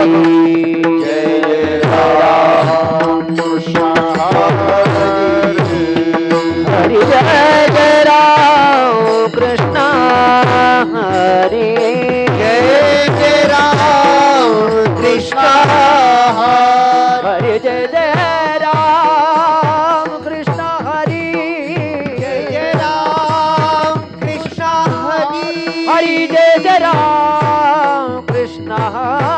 जय जय राम कृष्ण हरी हरी जय जय राम कृष्ण हरी जय जय राम कृष्ण हरी जय जय राम कृष्ण हरी जय जय राम कृष्ण हरी हरी जय जय राम कृष्ण हरी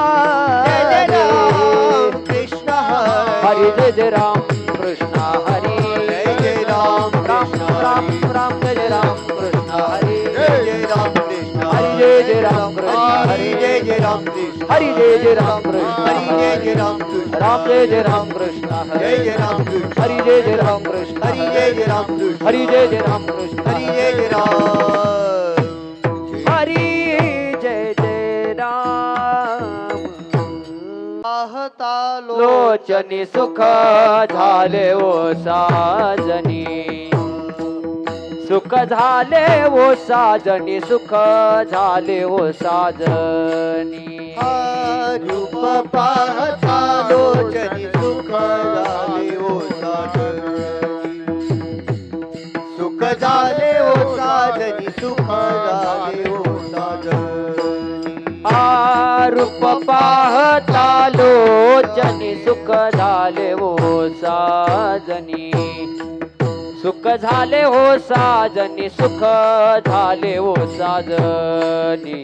हरी जय जय राम कृष्ण हरी जय जय राम राम राम राम जय जय राम कृष्ण हरी जय जय राम कृष्ण हरी जय जय राम कृष्ण हरी जय जय राम कृष्ण हरी जय जय राम कृष्ण हरी जय जय राम कृष्ण राम जय जय राम कृष्ण जय जय राम कृष्ण हरी जय जय राम कृष्ण हरी जय जय राम कृष्ण हरी जय जय राम कृष्ण हरी जय जय राम हरी जय जय राम लोचनी सुख झाले ओ साजनी सुख झाले ओ साजनी सुख झाले ओ साजनी रूप पाहता लोचनी सुख झाले ओ साजनी सुख झाले ओ साजनी सुख झाले ओ साजनी रूप पाहता लोचनी सुख झाले हो साजनी सुख झाले हो साजनी सुख झाले हो साजनी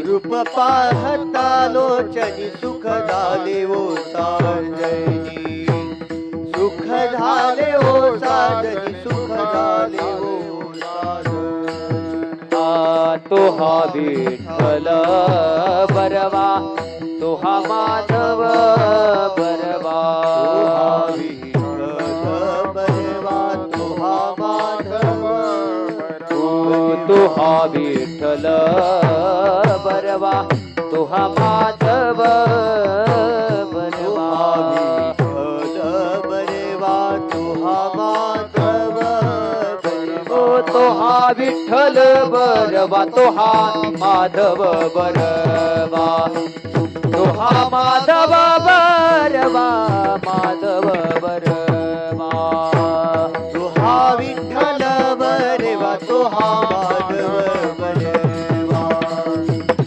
रूप पाहता लोचनी सुख झाले हो साजनी सुख झाले हो साजनी सुख झाले हो साजनी तो हा विठ्ठल बरवा तो हा माधव बरवा तो हा माधव तो हा विठ्ठल बरवा तो हा माधव बरवा तो हा विठ्ठल बरवा तो हा माधव बरवा तो हा माधव बरवा माधव बरवा तो हा विठ्ठल बरवा तो हा माधव बरवा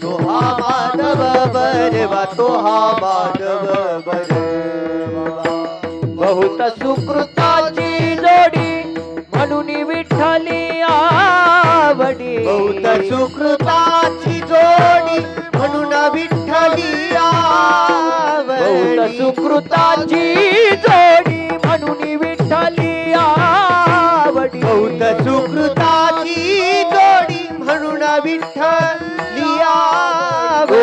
तो हा माधव बरवा तो हा माधव बरवा बहुत सुकृताची जोडी म्हणून विठ्ठली आवडी बहुत सुकृताची जोडी म्हणून विठ्ठली आवडी बहुत सुकृताची जोडी म्हणून विठ्ठली आवडी बहुत सुकृताची जोडी म्हणून विठ्ठली आवडी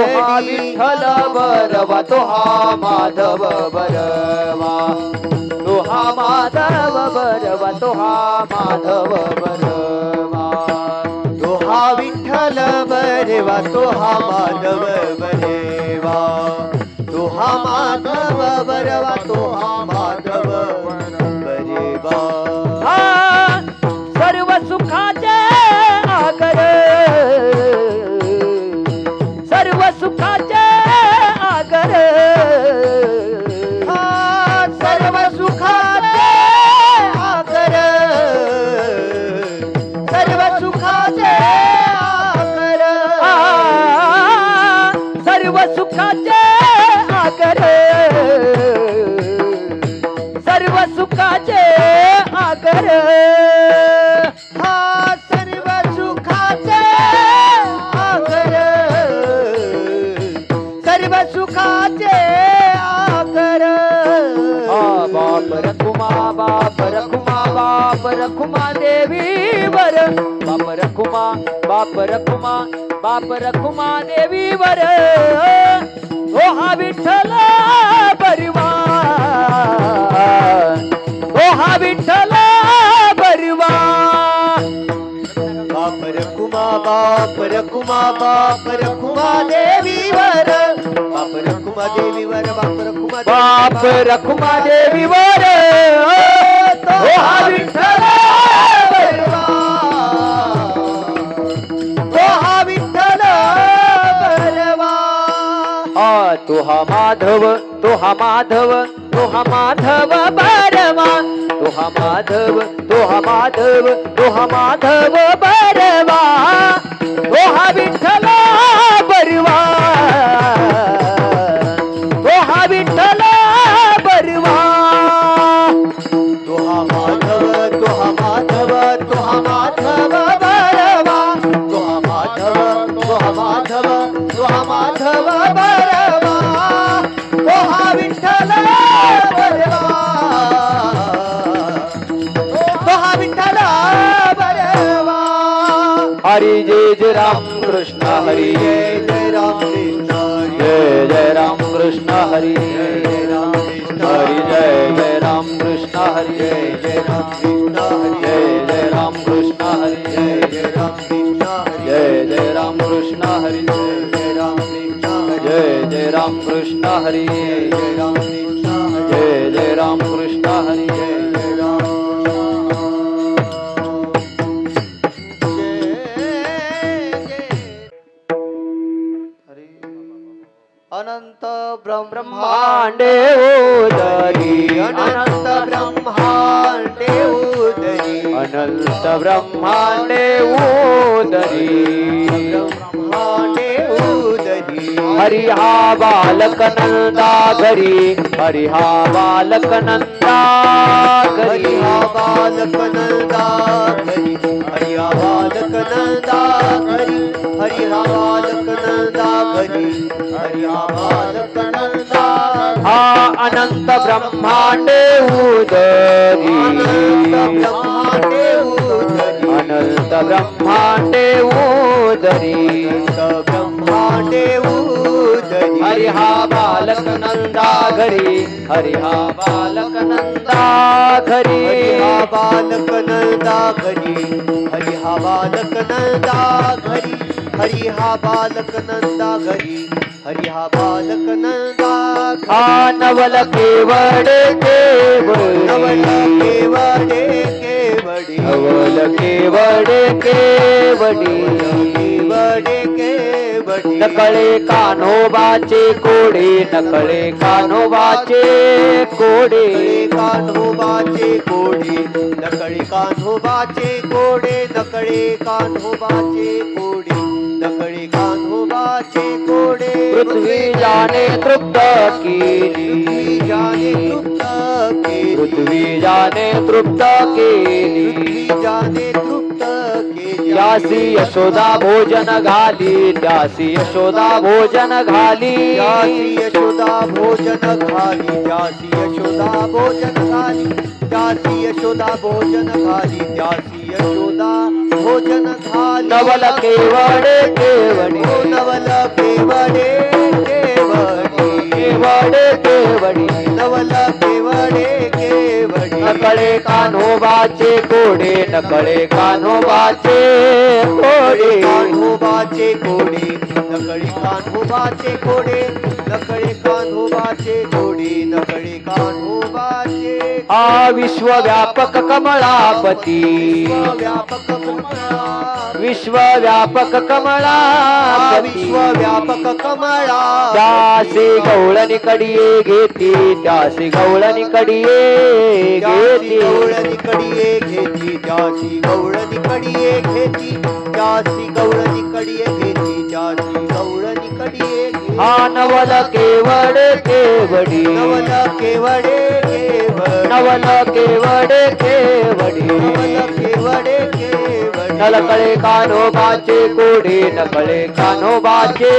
विठ्ठल बरवा तो हा माधव बरवा तो हा माधव बरवा तो हा माधव बरवा तो हा विठ्ठल बरवा तो हा माधव बरवा तो हा माधव बरवा तो हा माधव बरवा सर्व सुखाचे आगर सर्व सुखाचे आगर सर्व सुखाचे आगर सर्व सुखाचे आगर सर्व सुखाचे आगर सर्व सुखाचे आगर सर्व सुखाचे आगर सर्व सुखाचे आगर बाप रखुमा बाप रखुमा बाप रखुमा देवी वर बाप रखुमा बाप रखुमा बाप रखुमा देवी वर ओ हा विठ्ठल बरवा ओ हा विठ्ठल बरवा बाप रखुमा बाप रखुमा बाप रखुमा देवी वर बाप रखुमा देवी वर बाप रखुमा देवी वर ओ हा विठ्ठल बरवा ओ हा विठ्ठल बरवा माधव तो हा माधव तो हा माधव बरवा तो हा माधव तो हा माधव तो हा माधव बरवा तो हा विठ्ठला बरवा तो हा विठ्ठला बरवा तो हा माधव तो हा माधव तो हा माधव बरवा तो हा माधव तो हा माधव तो हा माधव बरवा तो हा विठ्ठल बरवा तो हा विठ्ठल बरवा हरी जय राम कृष्ण हरी जय जय राम कृष्ण हरी जय राम कृष्ण हरी जय राम कृष्ण हरी जय राम कृष्ण हरी जय राम कृष्ण हरी जय राम कृष्ण हरी जय राम कृष्ण हरी जय राम कृष्ण हरी जय राम कृष्ण हरी जय राम कृष्ण हरी जय राम कृष्ण हरी जय राम कृष्ण हरी जय राम अनंत ब्रह्मांडे उदरी अनंत ब्रह्मांडे उदरी अनंत ब्रह्मांडे उदरी ब्रह्मांडे उदरी हरि हा बालक नंदा घरी हरि हा बालक नंदा घरी हरि हा बालक नंदा घरी हरि हा बालक नंदा घरी हरि हा बालक नंदा घरी हरि हा बालक नंदा हा अनंत ब्रह्मांडे उदरी अनंत ब्रह्मांडे उदरी अनंत ब्रह्मांडे उदरी अनंत ब्रह्मांडे उदरी हरि हा बालक नंदा घरी हरि हा बालक नंदा घरी हरि हा बालक नंदा घरी हरि हा बालक नंदा घरी हरि हा बालक नंदा घरी हरि हा बालक नंदा हा नवल केवडे नवल केवडी केवडे केवडे नवल केवडे केवडी केवडे केवडे नकळे कान्होबाचे कोडे नकळे कान्होबाचे कोडे नकळे कान्होबाचे कोडे नकळे कान्होबाचे कोडे नकळे कान्होबाचे कोडे नकळे कान्होबाचे कोडे पृथ्वी जाने तृप्त केली पृथ्वी जाने तृप्त केली पृथ्वी जाने तृप्त केली पृथ्वी जाने तृप्त केली त्यासी यशोदा भोजन घाली त्यासी यशोदा भोजन घाली त्यासी यशोदा भोजन घाली त्यासी यशोदा भोजन घाली त्यासी यशोदा भोजन घाली त्यासी यशोदा भोजन घाली नवल केवडे केवडी ओ नवल केवडे केवडी केवडे केवडी नवल केवडे केवडी नकळे कान्होबाचे कोडे नकळे कान्होबाचे कोडे कान्होबाचे कोडे नकळे कान्होबाचे कोडे नकळे कान्होबाचे कोडे नकळे कान्होबाचे हा विश्वव्यापक कमळापती व्यापक कमळा विश्वव्यापक कमळापती विश्वव्यापक कमळा त्यासी गवळणी कडिये घेती त्यासी गवळणी कडिये घेती गवळणी कडिये घेती त्याची गवळणी कडिये घेती त्याची गवळणी कडिये घेती त्याची गवळणी कडिये घेती हा नवल केवडे केवडी नवल केवडे केवड नवल केवडे केवडी नवल केवडे केवड नलकळे कान्होबाचे कोडे नकळे कान्होबाचे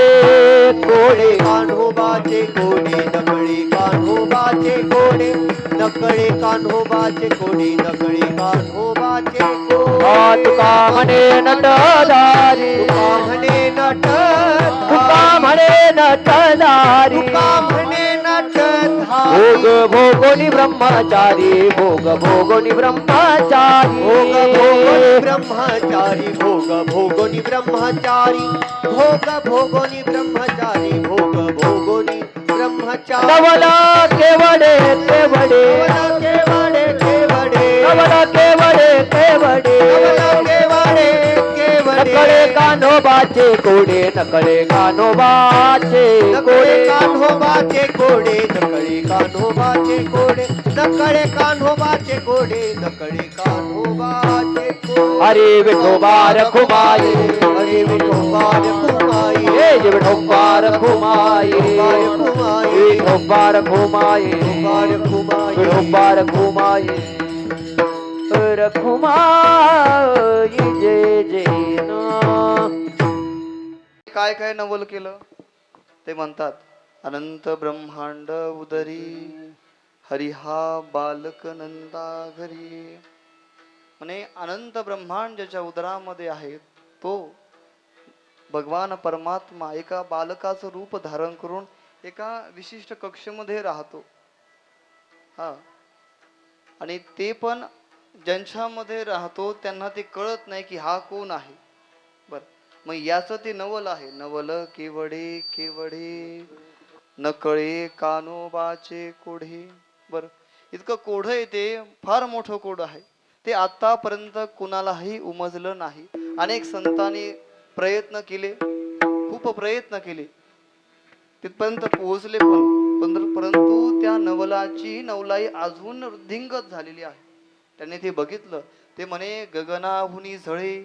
कोडे कान्होबाचे कोडे नकळे कान्होबाचे कोडे नकळे कान्होबाचे कोडे नकळे कान्होबाचे हा कोडे तुका म्हणे नटधारी तुका म्हणे नट तुका म्हणे नटधारी तुका म्हणे नट भोग भोगोनी ब्रह्मचारी भोग भोगोनी ब्रह्मचारी भोग भोगोनी ब्रह्मचारी भोग भोगोनी ब्रह्मचारी भोग भोगोनी ब्रह्मचारी भोग भोगोनी ब्रह्मचारी नवल केवडे केवडे नवल केवडे केवडे नवल केवडे केवडे नवल केवडे केवडे नकळे कान्होबाचे कान्होबाचे कोडे नकळे कान्होबाचे नकळे कोडे कान्होबाचे कोडे नकळे कान्होबाचे कोडे नकळे कान्होबाचे कोडे नकळे कान्होबाचे कोडे हरी विठोबा रखुमाई हरी विठोबा रखुमाई हे जे विठोबा रखुमाई विठोबा रखुमाई विठोबा रखुमाई रखुमाई जय जय ना. काय काय नवल केलं ते म्हणतात. अनंत ब्रह्मांड उदरी हरिहा बालक नंदा घरी. म्हणे अनंत ब्रह्मांड ज्याच्या उदरामध्ये आहे तो भगवान परमात्मा एका बालकाचं रूप धारण करून एका विशिष्ट कक्षेमध्ये राहतो. हा, आणि ते पण ज्यांच्यामध्ये राहतो त्यांना ते कळत नाही की हा कोण आहे. बर, मग याचं ते नवल आहे. नवल केवडे केवडे नकळे कान्होबाचे कोढे. बर, इतकं कोढ आहे ते, फार मोठं कोढ आहे ते. आतापर्यंत कुणालाही उमजलं नाही. अनेक संतांनी प्रयत्न केले, खूप प्रयत्न केले, तिथपर्यंत पोहोचले परंतु त्या नवलाची नवलाई अजून वृद्धिंगत झालेली आहे. त्यांनी ते बघितलं. ते म्हणे गगनाहुनी झळे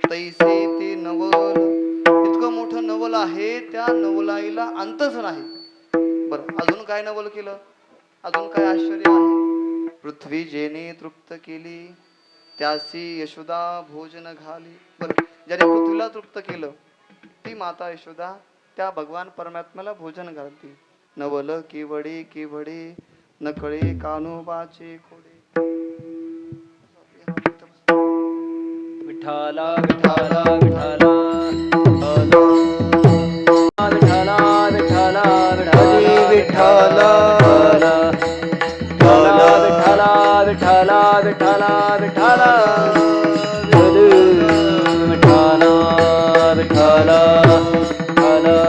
तैसे ते नवल. इतकं मोठं नवल आहे, त्या नवलाईला अंतच नाही. बरं, अजून काय नवल केलं, अजून काय आश्चर्य आहे. पृथ्वी जेने तृप्त केली त्यासी यशोदा भोजन घाली. बरं, ज्याने पृथ्वीला तृप्त केलं ती माता यशोदा त्या भगवान परमात्म्याला भोजन घालते. नवल केवडे केवडे नकळे कान्होबाचे खोडे. विठ्ठला विठ्ठला विठ्ठला विठ्ठला विठ्ठला हरी विठ्ठल विठ्ठला विठ्ठला विठ्ठला विठ्ठला विठ्ठला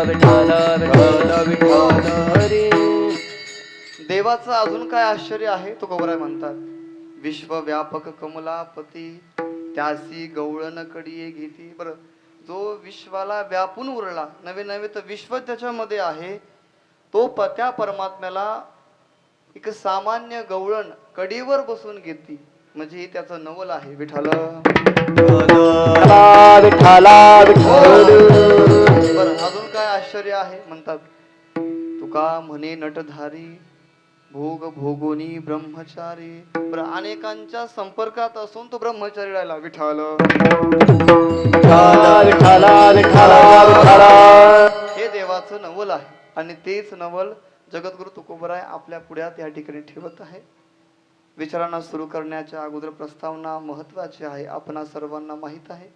विठ्ठला विठ्ठला विठ्ठला हरी. देवाचं अजून काय आश्चर्य आहे तो गौराय म्हणतात. विश्वव्यापक कमलापती त्यासी गवळण कडिये घेती. बरं, जो विश्वाला व्यापून उरला, नवे नवे तर विश्व त्याच्यामध्ये आहे, तो त्या परमात्म्याला एक सामान्य गवळण कडीवर बसून घेती. म्हणजे त्याचं नवल आहे. विठ्ठल विठ्ठला विठ्ठल. बरं, अजून काय आश्चर्य आहे म्हणतात. तुका म्हणे नटधारी भोग भोगोनी ब्रह्मचारी. बरं, अनेकांच्या संपर्कात असून तो ब्रह्मचारी राहिला. विठ्ठल विठ्ठला विठ्ठला विठ्ठला. हे देवाचं नवल आहे. आणि तेच नवल जगद्गुरु तुकोबराय आपल्या पुढ्यात या ठिकाणी ठेवत आहे. विचारांना सुरू करण्याच्या अगोदर प्रस्तावना महत्वाची आहे. आपणा सर्वांना माहित आहे,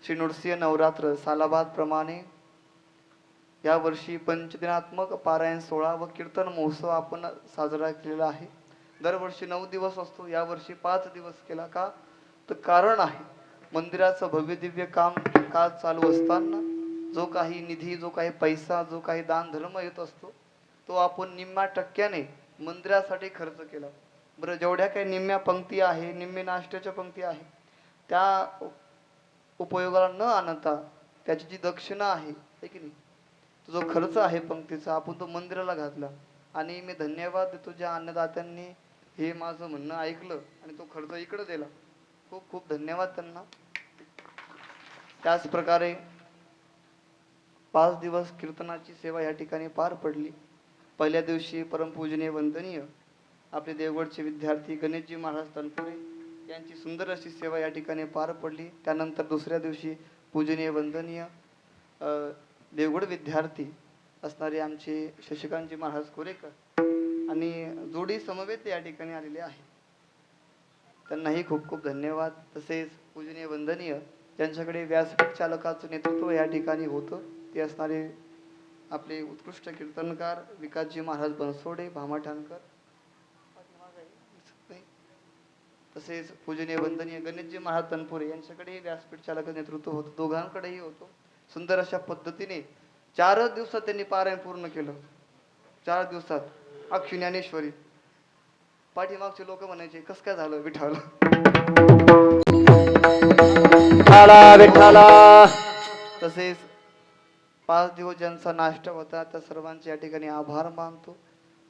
श्री नृसिंह नवरात्र सालाबाद प्रमाणे या वर्षी पंचदिनात्मक पारायण सोहळा व कीर्तन महोत्सव आपण साजरा केलेला आहे. दरवर्षी 9 दिवस असतो, या वर्षी 5 दिवस केला. का तर कारण आहे, मंदिराचं भव्य दिव्य काज चालू असताना जो काही निधी, जो काही पैसा, जो काही दान धर्म येत असतो तो आपण निम्म्या टक्क्याने मंदिरासाठी खर्च केला. बरं, जेवढ्या काही निम्म्या पंक्ती आहे, निम्मे नाश्त्याच्या पंक्ती आहे, त्या उपयोगाला न आणता त्याची जी दक्षिणा आहे की नाही, तो जो खर्च आहे पंक्तीचा, आपण तो मंदिराला घातला. आणि मी धन्यवाद देतो ज्या अन्नदात्यांनी हे माझं म्हणणं ऐकलं आणि तो खर्च इकडे दिला. खूप खूप धन्यवाद त्यांना. त्याच प्रकारे 5 दिवस कीर्तनाची सेवा या ठिकाणी पार पडली. पहिल्या दिवशी परमपूजनीय वंदनीय आपले देवगडचे विद्यार्थी गणेशजी महाराज तनपुरे यांची सुंदर अशी सेवा या ठिकाणी पार पडली. त्यानंतर दुसऱ्या दिवशी पूजनीय वंदनीय देवगड विद्यार्थी असणारे आमचे शशिकांतजी महाराज कोरेकर आणि जोडी समवेत या ठिकाणी आलेले आहे. त्यांनाही खूप खूप धन्यवाद. तसेच पूजनीय वंदनीय ज्यांच्याकडे व्यासपीठ चालकाचं नेतृत्व या ठिकाणी होतं ते असणारे आपले उत्कृष्ट कीर्तनकार विकासजी महाराज बनसोडे भामाठाणकर. तसेच पूजनीय वंदनीय गणेशजी महाराज तनपुरे यांच्याकडे व्यासपीठ चालकाचं नेतृत्व होतं. दोघांकडेही होतं. सुंदर अशा पद्धतीने 4 दिवसात त्यांनी पारायण पूर्ण केलं. 4 दिवसात अख्खी ज्ञानेश्वरी. पाठीमागचे लोक म्हणायचे कस काय झालं विठ्ठल. विठ्ठला विठ्ठला तसेच 5 दिवस ज्यांचा नाश्ता होता त्या सर्वांचे या ठिकाणी आभार मानतो.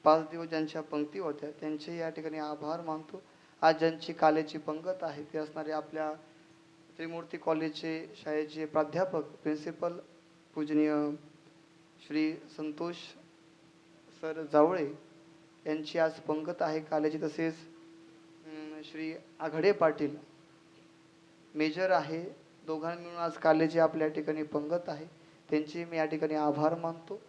5 दिवस ज्यांच्या पंक्ती होत्या त्यांचे या ठिकाणी आभार मानतो. आज ज्यांची कालेची पंगत आहे ते असणारे आपल्या त्रिमूर्ती कॉलेजचे शाळेचे प्राध्यापक प्रिन्सिपल पूजनीय श्री संतोष सर जावळे यांची आज पंगत आहे कालेची. तसेच श्री आघडे पाटील मेजर आहे. दोघांनी मिळून आज कालेची आपल्या ठिकाणी पंगत आहे. त्यांचे मी या ठिकाणी आभार मानतो.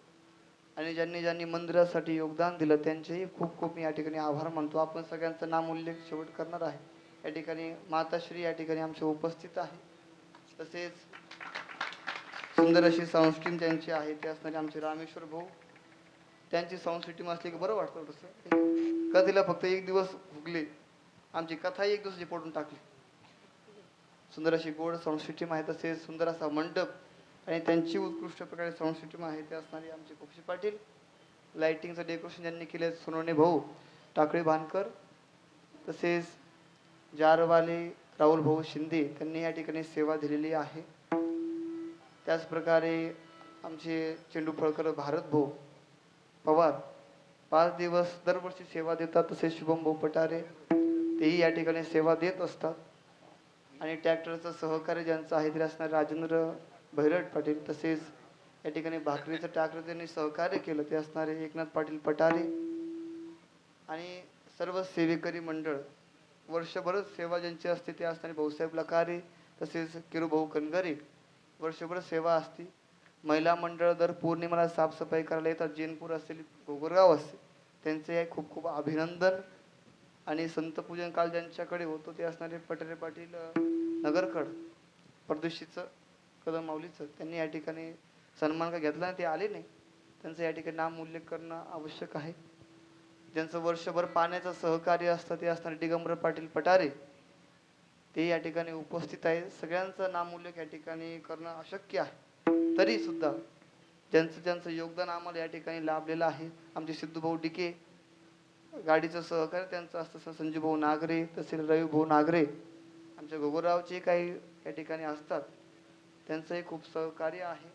आणि ज्यांनी ज्यांनी मंदिरासाठी योगदान दिलं त्यांचेही खूप खूप मी या ठिकाणी आभार मानतो. आपण सगळ्यांचं नाम उल्लेख शेवट करणार आहे. या ठिकाणी माताश्री या ठिकाणी आमच्या उपस्थित आहे. तसेच सुंदर अशी संस्कृती त्यांची आहे ते असणारे आमचे रामेश्वर भाऊ. त्यांची संस्कृती असली की बरं वाटतं तसं. कथेला फक्त एक दिवस भुगले, आमची कथाही एक दिवस पडून टाकली. सुंदर अशी गोड संस्कृती आहे. तसेच सुंदर असा मंडप आणि त्यांची उत्कृष्ट प्रकारे संस्कृती आहे ते असणारे आमचे खुपशी पाटील. लाइटिंगचं डेकोरेशन ज्यांनी केले सोनवणे भाऊ टाकळी भानकर. तसेच जारवाले राहुल भाऊ शिंदे त्यांनी या ठिकाणी सेवा दिलेली आहे. त्याचप्रकारे आमचे चेंडू फळकर भारत भाऊ पवार 5 दिवस दरवर्षी सेवा देतात. तसेच शुभम भाऊ पटारे तेही या ठिकाणी सेवा देत असतात. आणि ट्रॅक्टरचं सहकार्य ज्यांचं आहे ते असणारे राजेंद्र भैरट पाटील. तसेच या ठिकाणी भाकरीचं ट्रॅक्टर त्यांनी सहकार्य केलं ते असणारे एकनाथ पाटील पटारे. आणि सर्व सेवेकरी मंडळ वर्षभरच सेवा ज्यांची असते ते असणारे भाऊसाहेब लकारे. तसेच किरूभाऊ कनगरे वर्षभर सेवा असते. महिला मंडळ दर पौर्णिमेला साफसफाई करायला येतात. जैनपूर असेल गोगरगाव असेल त्यांचे खूप खूप अभिनंदन. आणि संतपूजन काल ज्यांच्याकडे होतो ते असणारे पटरे पाटील नगरकड परदेशीचं कदम माऊलीचं त्यांनी या ठिकाणी सन्मान का घेतला ते आले नाही. त्यांचं या ठिकाणी नाम उल्लेख करणं आवश्यक आहे. ज्यांचं वर्षभर पाण्याचं सहकार्य असतं ते असणारे दिगंबर पाटील पटारे ते या ठिकाणी उपस्थित आहे. सगळ्यांचं नाम उल्लेख या ठिकाणी करणं अशक्य आहे. तरी सुद्धा ज्यांचं योगदान आम्हाला या ठिकाणी लाभलेलं आहे. आमचे सिद्धूभाऊ डिके गाडीचं सहकार्य त्यांचं असतं. संजूभाऊ नागरे तसेच रविभाऊ नागरे आमच्या गोगोरावचे काही या ठिकाणी असतात त्यांचंही खूप सहकार्य आहे.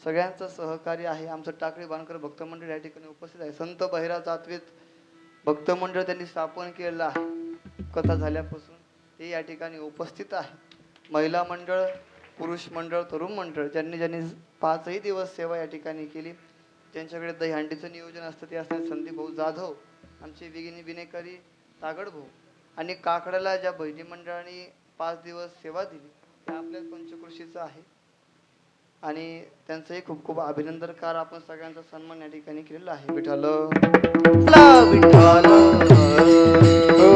सगळ्यांचं सहकार्य आहे. आमचं टाकळी बाणकर भक्त मंडळ या ठिकाणी उपस्थित आहे. संत बहिरा जातवेद भक्त मंडळ त्यांनी स्थापन केलेलं आहे कथा झाल्यापासून ते या ठिकाणी उपस्थित आहे. महिला मंडळ पुरुष मंडळ तरुण मंडळ ज्यांनी 5 दिवस सेवा या ठिकाणी केली त्यांच्याकडे दहीहंडीचं नियोजन असतं ते असतात संदीप भाऊ जाधव आमचे विनेकरी तागड भाऊ. आणि काकड्याला ज्या बहिणी मंडळाने 5 दिवस सेवा दिली त्या आपल्या पंचकृषीचं आहे. आणि त्यांचंही खूप खूप अभिनंदन कार आपण सगळ्यांचा सन्मान या ठिकाणी केलेला आहे. विठ्ठल विठ्ठल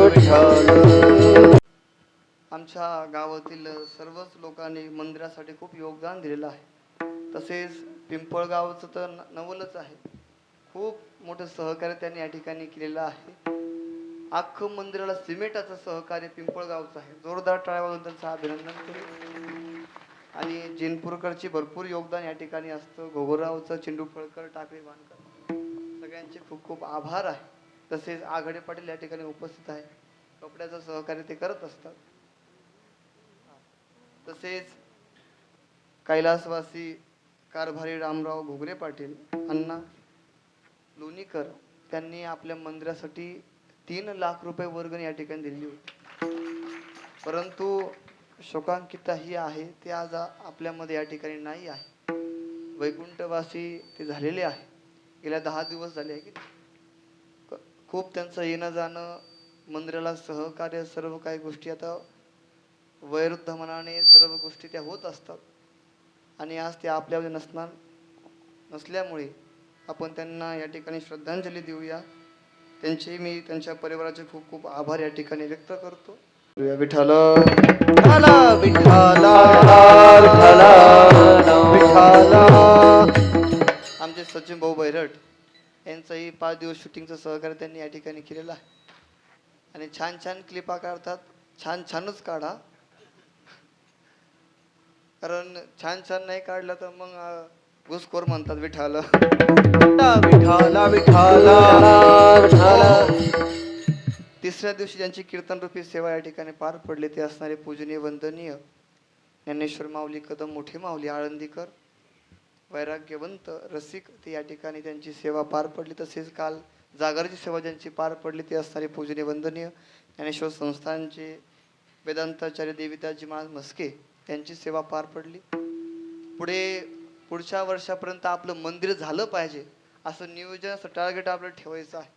विठ्ठल. आमच्या गावातील सर्वच लोकांनी मंदिरासाठी खूप योगदान दिलेलं आहे. तसेच पिंपळगावचं तर नवलच आहे. खूप मोठं सहकार्य त्यांनी या ठिकाणी केलेलं आहे. अख्खं मंदिराला सिमेंटाचं सहकार्य पिंपळगावचं आहे. जोरदार टाळ्या वाजवून त्यांचं अभिनंदन करू. आणि जैनपूरकरची भरपूर योगदान या ठिकाणी असतं. घोगरावचं चेंडू फळकर टाकळी बाणकर सगळ्यांचे खूप खूप आभार आहे. तसेच आघडे पाटील या ठिकाणी उपस्थित आहे. कपड्याचं सहकार्य ते करत असतात. तसेच कैलासवासी कारभारी रामराव घुगरे पाटील अण्णा लोणीकर त्यांनी आपल्या मंदिरासाठी 3 लाख रुपये वर्गणी या ठिकाणी दिली होती. परंतु शोकांकिता ही आहे ते आज आपल्यामध्ये या ठिकाणी नाही आहे. वैकुंठवासी ते झालेले आहे. गेल्या 10 दिवस झाले आहे की खूप त्यांचं येणं जाणं मंदिराला सहकार्य सर्व काही गोष्टी आता वयोवृद्ध मनाने सर्व गोष्टी त्या होत असतात. आणि आज ते आपल्यामध्ये नसल्यामुळे आपण त्यांना या ठिकाणी श्रद्धांजली देऊया. त्यांचे मी त्यांच्या परिवाराचे खूप खूप आभार या ठिकाणी व्यक्त करतो. विठ्ठल विठ्ठल विठ्ठल विठ्ठल. आमचे सचिन भाऊ बैरट यांचंही 5 दिवस शूटिंगचं सहकार्य त्यांनी या ठिकाणी केलेलं आहे. आणि छान छान क्लिपा काढतात. छानच काढा कारण छान नाही काढलं तर मग घुसखोर म्हणतात. विठ्ठल विठ्ठल विठ्ठल. तिसऱ्या दिवशी ज्यांची कीर्तन रूपी सेवा या ठिकाणी पार पडली ते असणारे पूजनीय वंदनीय ज्ञानेश्वर माऊली कदम मोठे माऊली आळंदीकर वैराग्यवंत रसिक ते या ठिकाणी त्यांची सेवा पार पडली. तसेच काल जागरची सेवा ज्यांची पार पडली ते असणारे पूजनीय वंदनीय ज्ञानेश्वर संस्थानचे वेदांताचार्य देविदासजी महाराज म्हस्के यांची सेवा पार पडली. पुढच्या वर्षापर्यंत आपलं मंदिर झालं पाहिजे असं नियोजन, असं टार्गेट आपलं ठेवायचं आहे.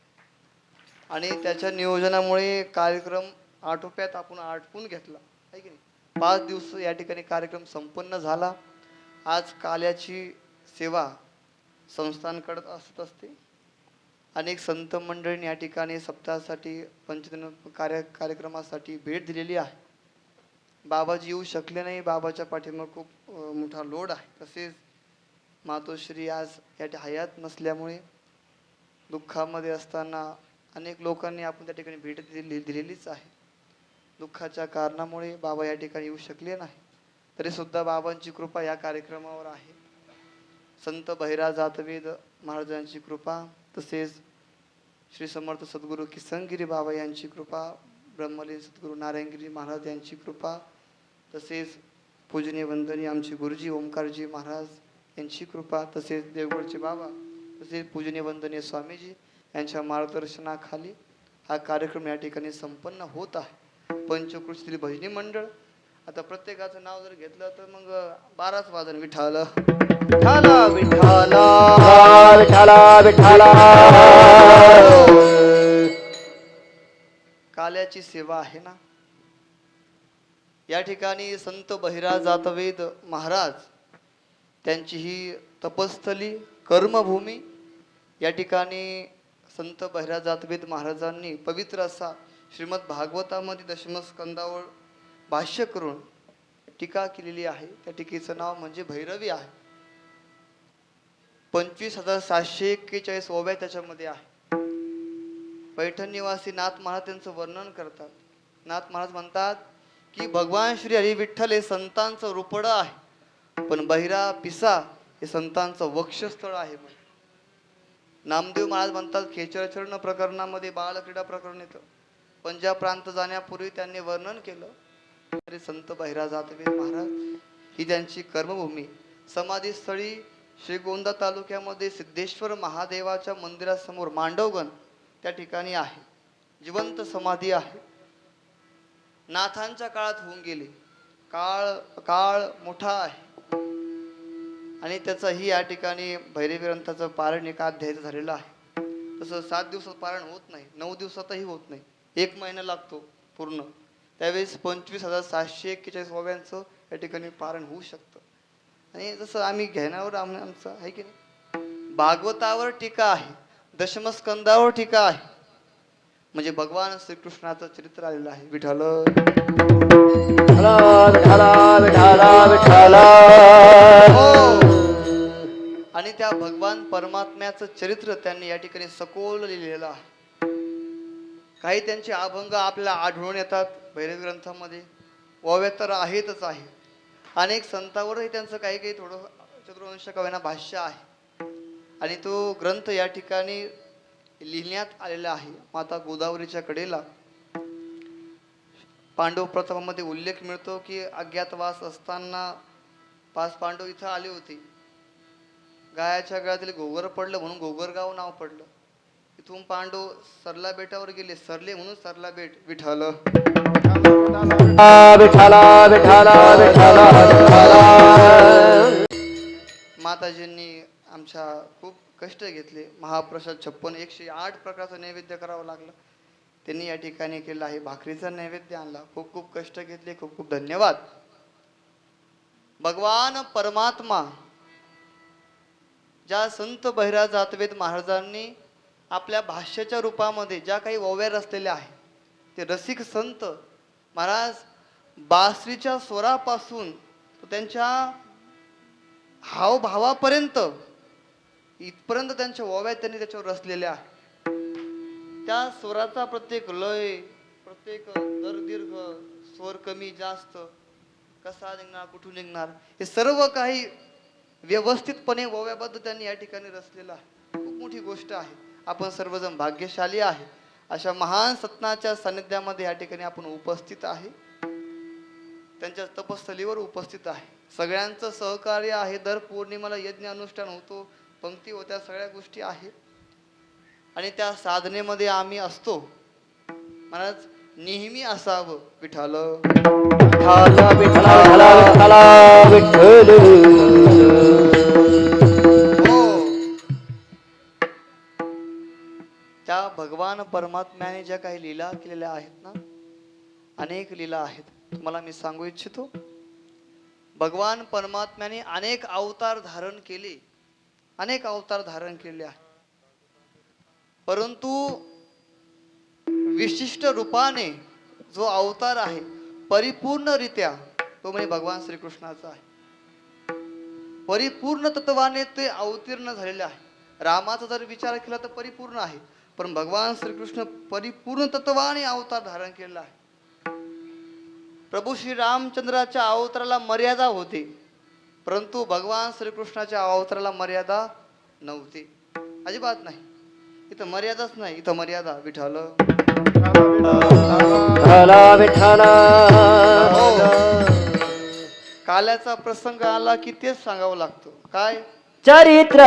आणि त्याच्या नियोजनामुळे कार्यक्रम आटोप्यात आपण आटपून घेतला आहे की नाही. 5 दिवस या ठिकाणी कार्यक्रम संपन्न झाला. आज काल्याची सेवा संस्थानकडे असत असते. अनेक संत मंडळींनी या ठिकाणी सप्ताहासाठी पंचदिन कार्यक्रमासाठी भेट दिलेली आहे. बाबाजी येऊ शकले नाही. बाबाच्या पाठीमागे खूप मोठा लोड आहे. तसेच मातोश्री आज या हयात नसल्यामुळे दुःखामध्ये असताना अनेक लोकांनी आपण त्या ठिकाणी भेट दिलेलीच आहे. दुःखाच्या कारणामुळे बाबा या ठिकाणी येऊ शकले नाही. तरी सुद्धा बाबांची कृपा या कार्यक्रमावर आहे. संत बहिरा जातवेद महाराजांची कृपा, तसेच श्री समर्थ सद्गुरू किसनगिरी बाबा यांची कृपा, ब्रह्मलीन सद्गुरू नारायणगिरी महाराज यांची कृपा, तसेच पूजनीय वंदनीय आमचे गुरुजी ओंकारजी महाराज यांची कृपा, तसेच देवगडचे बाबा, तसेच पूजनीय वंदनीय स्वामीजी यांच्या मार्गदर्शनाखाली हा कार्यक्रम या ठिकाणी संपन्न होत आहे. पंचकृषीतील भजनी मंडळ, आता प्रत्येकाचं नाव जर घेतलं तर मग 12च वाजन. विठाल विठाला विठाला विठाला विठाला. काल्याची सेवा आहे ना. या ठिकाणी संत बहिरा जातवेद महाराज त्यांची ही तपस्थली कर्मभूमी. या ठिकाणी संत बहिरा जातवेद महाराजांनी पवित्र असा श्रीमद भागवतामध्ये दशमस्कंदावर भाष्य करून टीका केलेली आहे. त्या टीकेचं नाव म्हणजे भैरवी आहे. 25,741 ओव्या त्याच्यामध्ये आहे. पैठण निवासी नाथ महाराज त्यांचं वर्णन करतात. नाथ महाराज म्हणतात की भगवान श्री हरी विठ्ठल हे संतांचं रूपडं आहे, पण बहिरा पिसा हे संतांचं वक्षस्थळ आहे. नामदेव महाराज म्हणतात खेचरचरण प्रकरणामध्ये बालक्रीडा प्रकरण येतं. पंजाब प्रांत जाण्यापूर्वी त्यांनी वर्णन केलं. तरी संत बहिरा जातवेद महाराज ही त्यांची कर्मभूमी. समाधीस्थळी श्रीगोंदा तालुक्यामध्ये सिद्धेश्वर महादेवाच्या मंदिरासमोर मांडवगण त्या ठिकाणी आहे. जिवंत समाधी आहे. नाथांच्या काळात होऊन गेली. काळ मोठा आहे आणि त्याचाही या ठिकाणी भैरवी ग्रंथाचं पारण एका अध्यायाचं झालेलं आहे. तसं 7 दिवसात पारण होत नाही, 9 दिवसातही होत नाही, 1 महिना लागतो पूर्ण. त्यावेळेस 25,741 ओव्यांचं या ठिकाणी पारण होऊ शकतं. आणि जसं आम्ही घेण्यावर आमचं आहे की नाही. भागवतावर टीका आहे, दशमस्कंदावर टीका आहे, म्हणजे भगवान श्रीकृष्णाचं चरित्र आलेलं आहे. विठ्ठल विठाला विठाला विठाला. आणि त्या भगवान परमात्म्याचं चरित्र त्यांनी या ठिकाणी सखोल लिहिलेलं आहे. काही त्यांचे अभंग आपल्याला आढळून येतात भैरवी ग्रंथामध्ये. ओव्या तर आहेतच आहे. अनेक संतांवरही त्यांचं काही काही थोडं चतुर्वंश कव्यांना भाष्य आहे. आणि तो ग्रंथ या ठिकाणी लिहिण्यात आलेला आहे. माता गोदावरीच्या कडेला पांडव प्रतापामध्ये उल्लेख मिळतो की अज्ञातवास असताना 5 पांडव इथं आले होते. गायाच्या गळ्यातील घोगर पडलं म्हणून घोगरगाव नाव पडलं. इथून पांडव सरला बेटावर गेले, सरले म्हणून सरला बेट. विठ्ठल विठाला विठाला विठाला. माताजींनी आमच्या खूप कष्ट घेतले. महाप्रसाद 56 108 प्रकारचं नैवेद्य करावं लागलं. त्यांनी या ठिकाणी केलं आहे. भाकरीचा नैवेद्य आणला. खूप खूप कष्ट घेतले. खूप खूप धन्यवाद. भगवान परमात्मा ज्या संत बहिरा जातवेद महाराजांनी आपल्या भाष्याच्या रूपामध्ये ज्या काही ओव्या रचलेल्या आहेत, ते रसिक संत महाराज बासरीच्या स्वरापासून त्यांच्या हावभावापर्यंत इथपर्यंत त्यांच्या ओव्या त्यांनी त्याच्यावर रचलेल्या आहेत. त्या स्वराचा प्रत्येक लय, प्रत्येक दर दीर्घ, स्वर कमी जास्त, कसा निघणार, कुठून निघणार, हे सर्व काही व्यवस्थितपणे ओव्याबद्ध त्यांनी या ठिकाणी रचलेलं आहे. खूप मोठी गोष्ट आहे. आपण सर्वजण भाग्यशाली आहे. अशा महान सत्नाच्या सानिध्यामध्ये या ठिकाणी आपण उपस्थित आहे. त्यांच्या तपस्थलीवर उपस्थित आहे. सगळ्यांचं सहकार्य आहे. दर पौर्णिमेला यज्ञ अनुष्ठान होतो, पंक्ती होत्या, सगळ्या गोष्टी आहेत आणि त्या साधनेमध्ये आम्ही असतो. महाराज नेहमी असावं. विठ्ठल विठ्ठल विठ्ठल विठ्ठल विठ्ठल. हो, त्या भगवान परमात्म्याने ज्या काही लीला केलेल्या आहेत ना, अनेक लीला आहेत. तुम्हाला मी सांगू इच्छितो, भगवान परमात्म्याने अनेक अवतार धारण केले, अनेक अवतार धारण केले आहेत. परंतु विशिष्ट रूपाने जो अवतार आहे परिपूर्णरित्या तो म्हणजे भगवान श्रीकृष्णाचा आहे. परिपूर्ण तत्वाने ते अवतीर्ण झालेले आहे. रामाचा जर विचार केला तर परिपूर्ण आहे, पण भगवान श्रीकृष्ण परिपूर्ण तत्वाने अवतार धारण केलेला आहे. प्रभू श्री रामचंद्राच्या अवताराला मर्यादा होती, परंतु भगवान श्रीकृष्णाच्या अवताराला मर्यादा नव्हती, अजिबात नाही. इथं मर्यादाच नाही, इथं मर्यादा. विठ्ठल विठ्ठल विठ्ठल. काल्याचा प्रसंग आला की तेच सांगावं लागतं. काय? चरित्र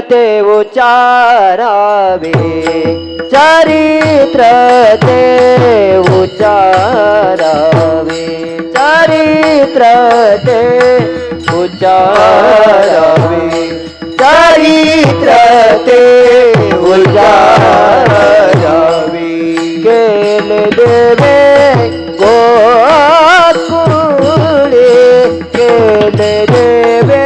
ते उच्चारावे, चरित्र ते उच्चारावे, चरित्र ते उच्चारावे, चरित्र ते उच्चारावे. केले देवे गोकुळे, केले देवे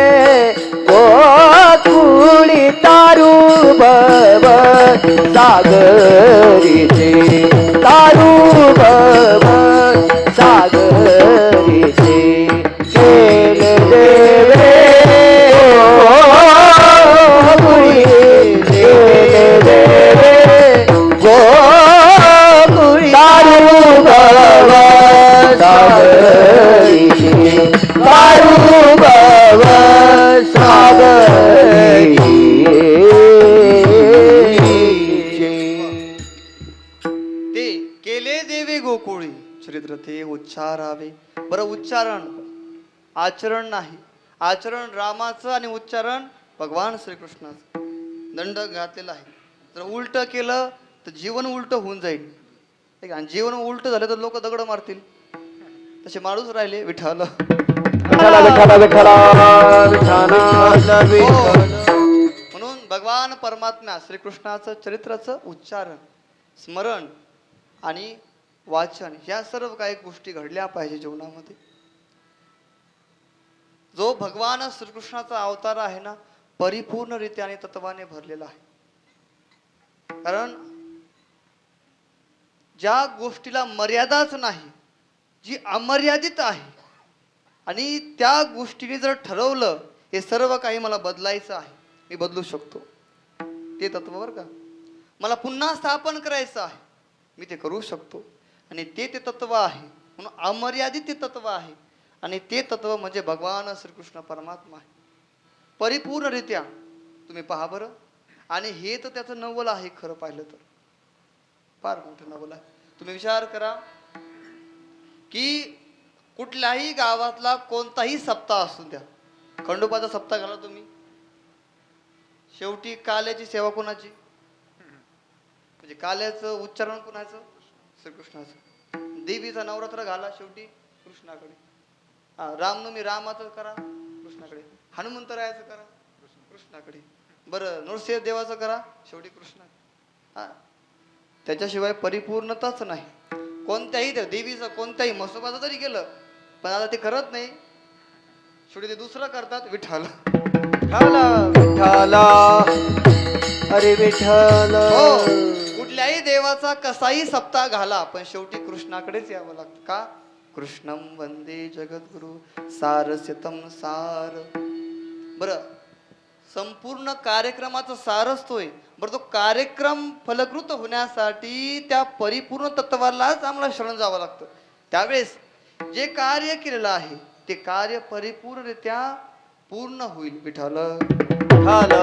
गोकुळी तारू भव सागरीचे, तारू भव सागरीचे. केले देवे गोकुळी, केले देवे गोकुळी तारू भव सागरीचे, तारू भव ते केले देवे गोकुळी, चरित्र ते उच्चारावे. बरं, उच्चारण आचरण नाही. आचरण रामाचं आणि उच्चारण भगवान श्रीकृष्णाचं. दंड घातलेला आहे. जर उलट केलं तर जीवन उलट होऊन जाईल. ठीक आहे, आणि जीवन उलट झालं तर लोक दगड मारतील. तसे माणूस राहिले. विठ्ठल विठ्ठल विठ्ठल विठ्ठल विठ्ठल. म्हणून भगवान परमात्मा श्रीकृष्णाचं चरित्राचं उच्चारण, स्मरण आणि वाचन ह्या सर्व काही गोष्टी घडल्या पाहिजे जीवनामध्ये. जो भगवान श्रीकृष्णाचा अवतार आहे ना, परिपूर्णरित्या आणि तत्वाने भरलेला आहे. कारण ज्या गोष्टीला मर्यादाच नाही, जी अमर्यादित आहे, आणि त्या गोष्टीने जर ठरवलं हे सर्व काही मला बदलायचं आहे, मी बदलू शकतो. ते तत्व बरं का. मला पुन्हा स्थापन करायचं आहे, मी ते करू शकतो. आणि ते तत्व आहे. म्हणून अमर्यादित ते तत्व आहे. आणि ते तत्व म्हणजे भगवान श्रीकृष्ण परमात्मा आहे. परिपूर्णरित्या तुम्ही पहा बरं. आणि हे तर त्याचं नवल आहे खरं पाहिलं तर. फार मोठं नवल आहे. तुम्ही विचार करा की कुठल्याही गावातला कोणताही सप्ताह असू द्या, खंडोबाचा सप्ताह घाला तुम्ही, शेवटी काल्याची सेवा कोणाची? म्हणजे काल्याचं उच्चारण कोणाचं? श्रीकृष्णाचं. देवीचा नवरात्र घाला, शेवटी कृष्णाकडे. रामनवमी रामाचं करा, कृष्णाकडे. हनुमंतरायाचं करा, कृष्णाकडे. बरं, नृसिंह देवाचं करा, शेवटी कृष्णा. त्याच्याशिवाय परिपूर्णताच नाही. कोणत्याही देवीचं, कोणत्याही म्हसोबाचं जरी केलं, पण आता ते करत नाही, शेवटी ते दुसरं करतात. विठ्ठल विठ्ठल अरे विठ्ठल. हो, कुठल्याही देवाचा कसाही सप्ताह घाला, पण शेवटी कृष्णाकडेच यावं लागतं. का? कृष्णम वंदे जगद्गुरु सारस्यतम सार. बरं, संपूर्ण कार्यक्रमाचा सार असतोय. बरं, तो कार्यक्रम फलकृत होण्यासाठी त्या परिपूर्ण तत्वालाच आम्हाला शरण जावं लागतं. त्यावेळेस जे कार्य केलेलं आहे ते कार्य परिपूर्णरित्या पूर्ण होईल. विठ्ठल विठ्ठल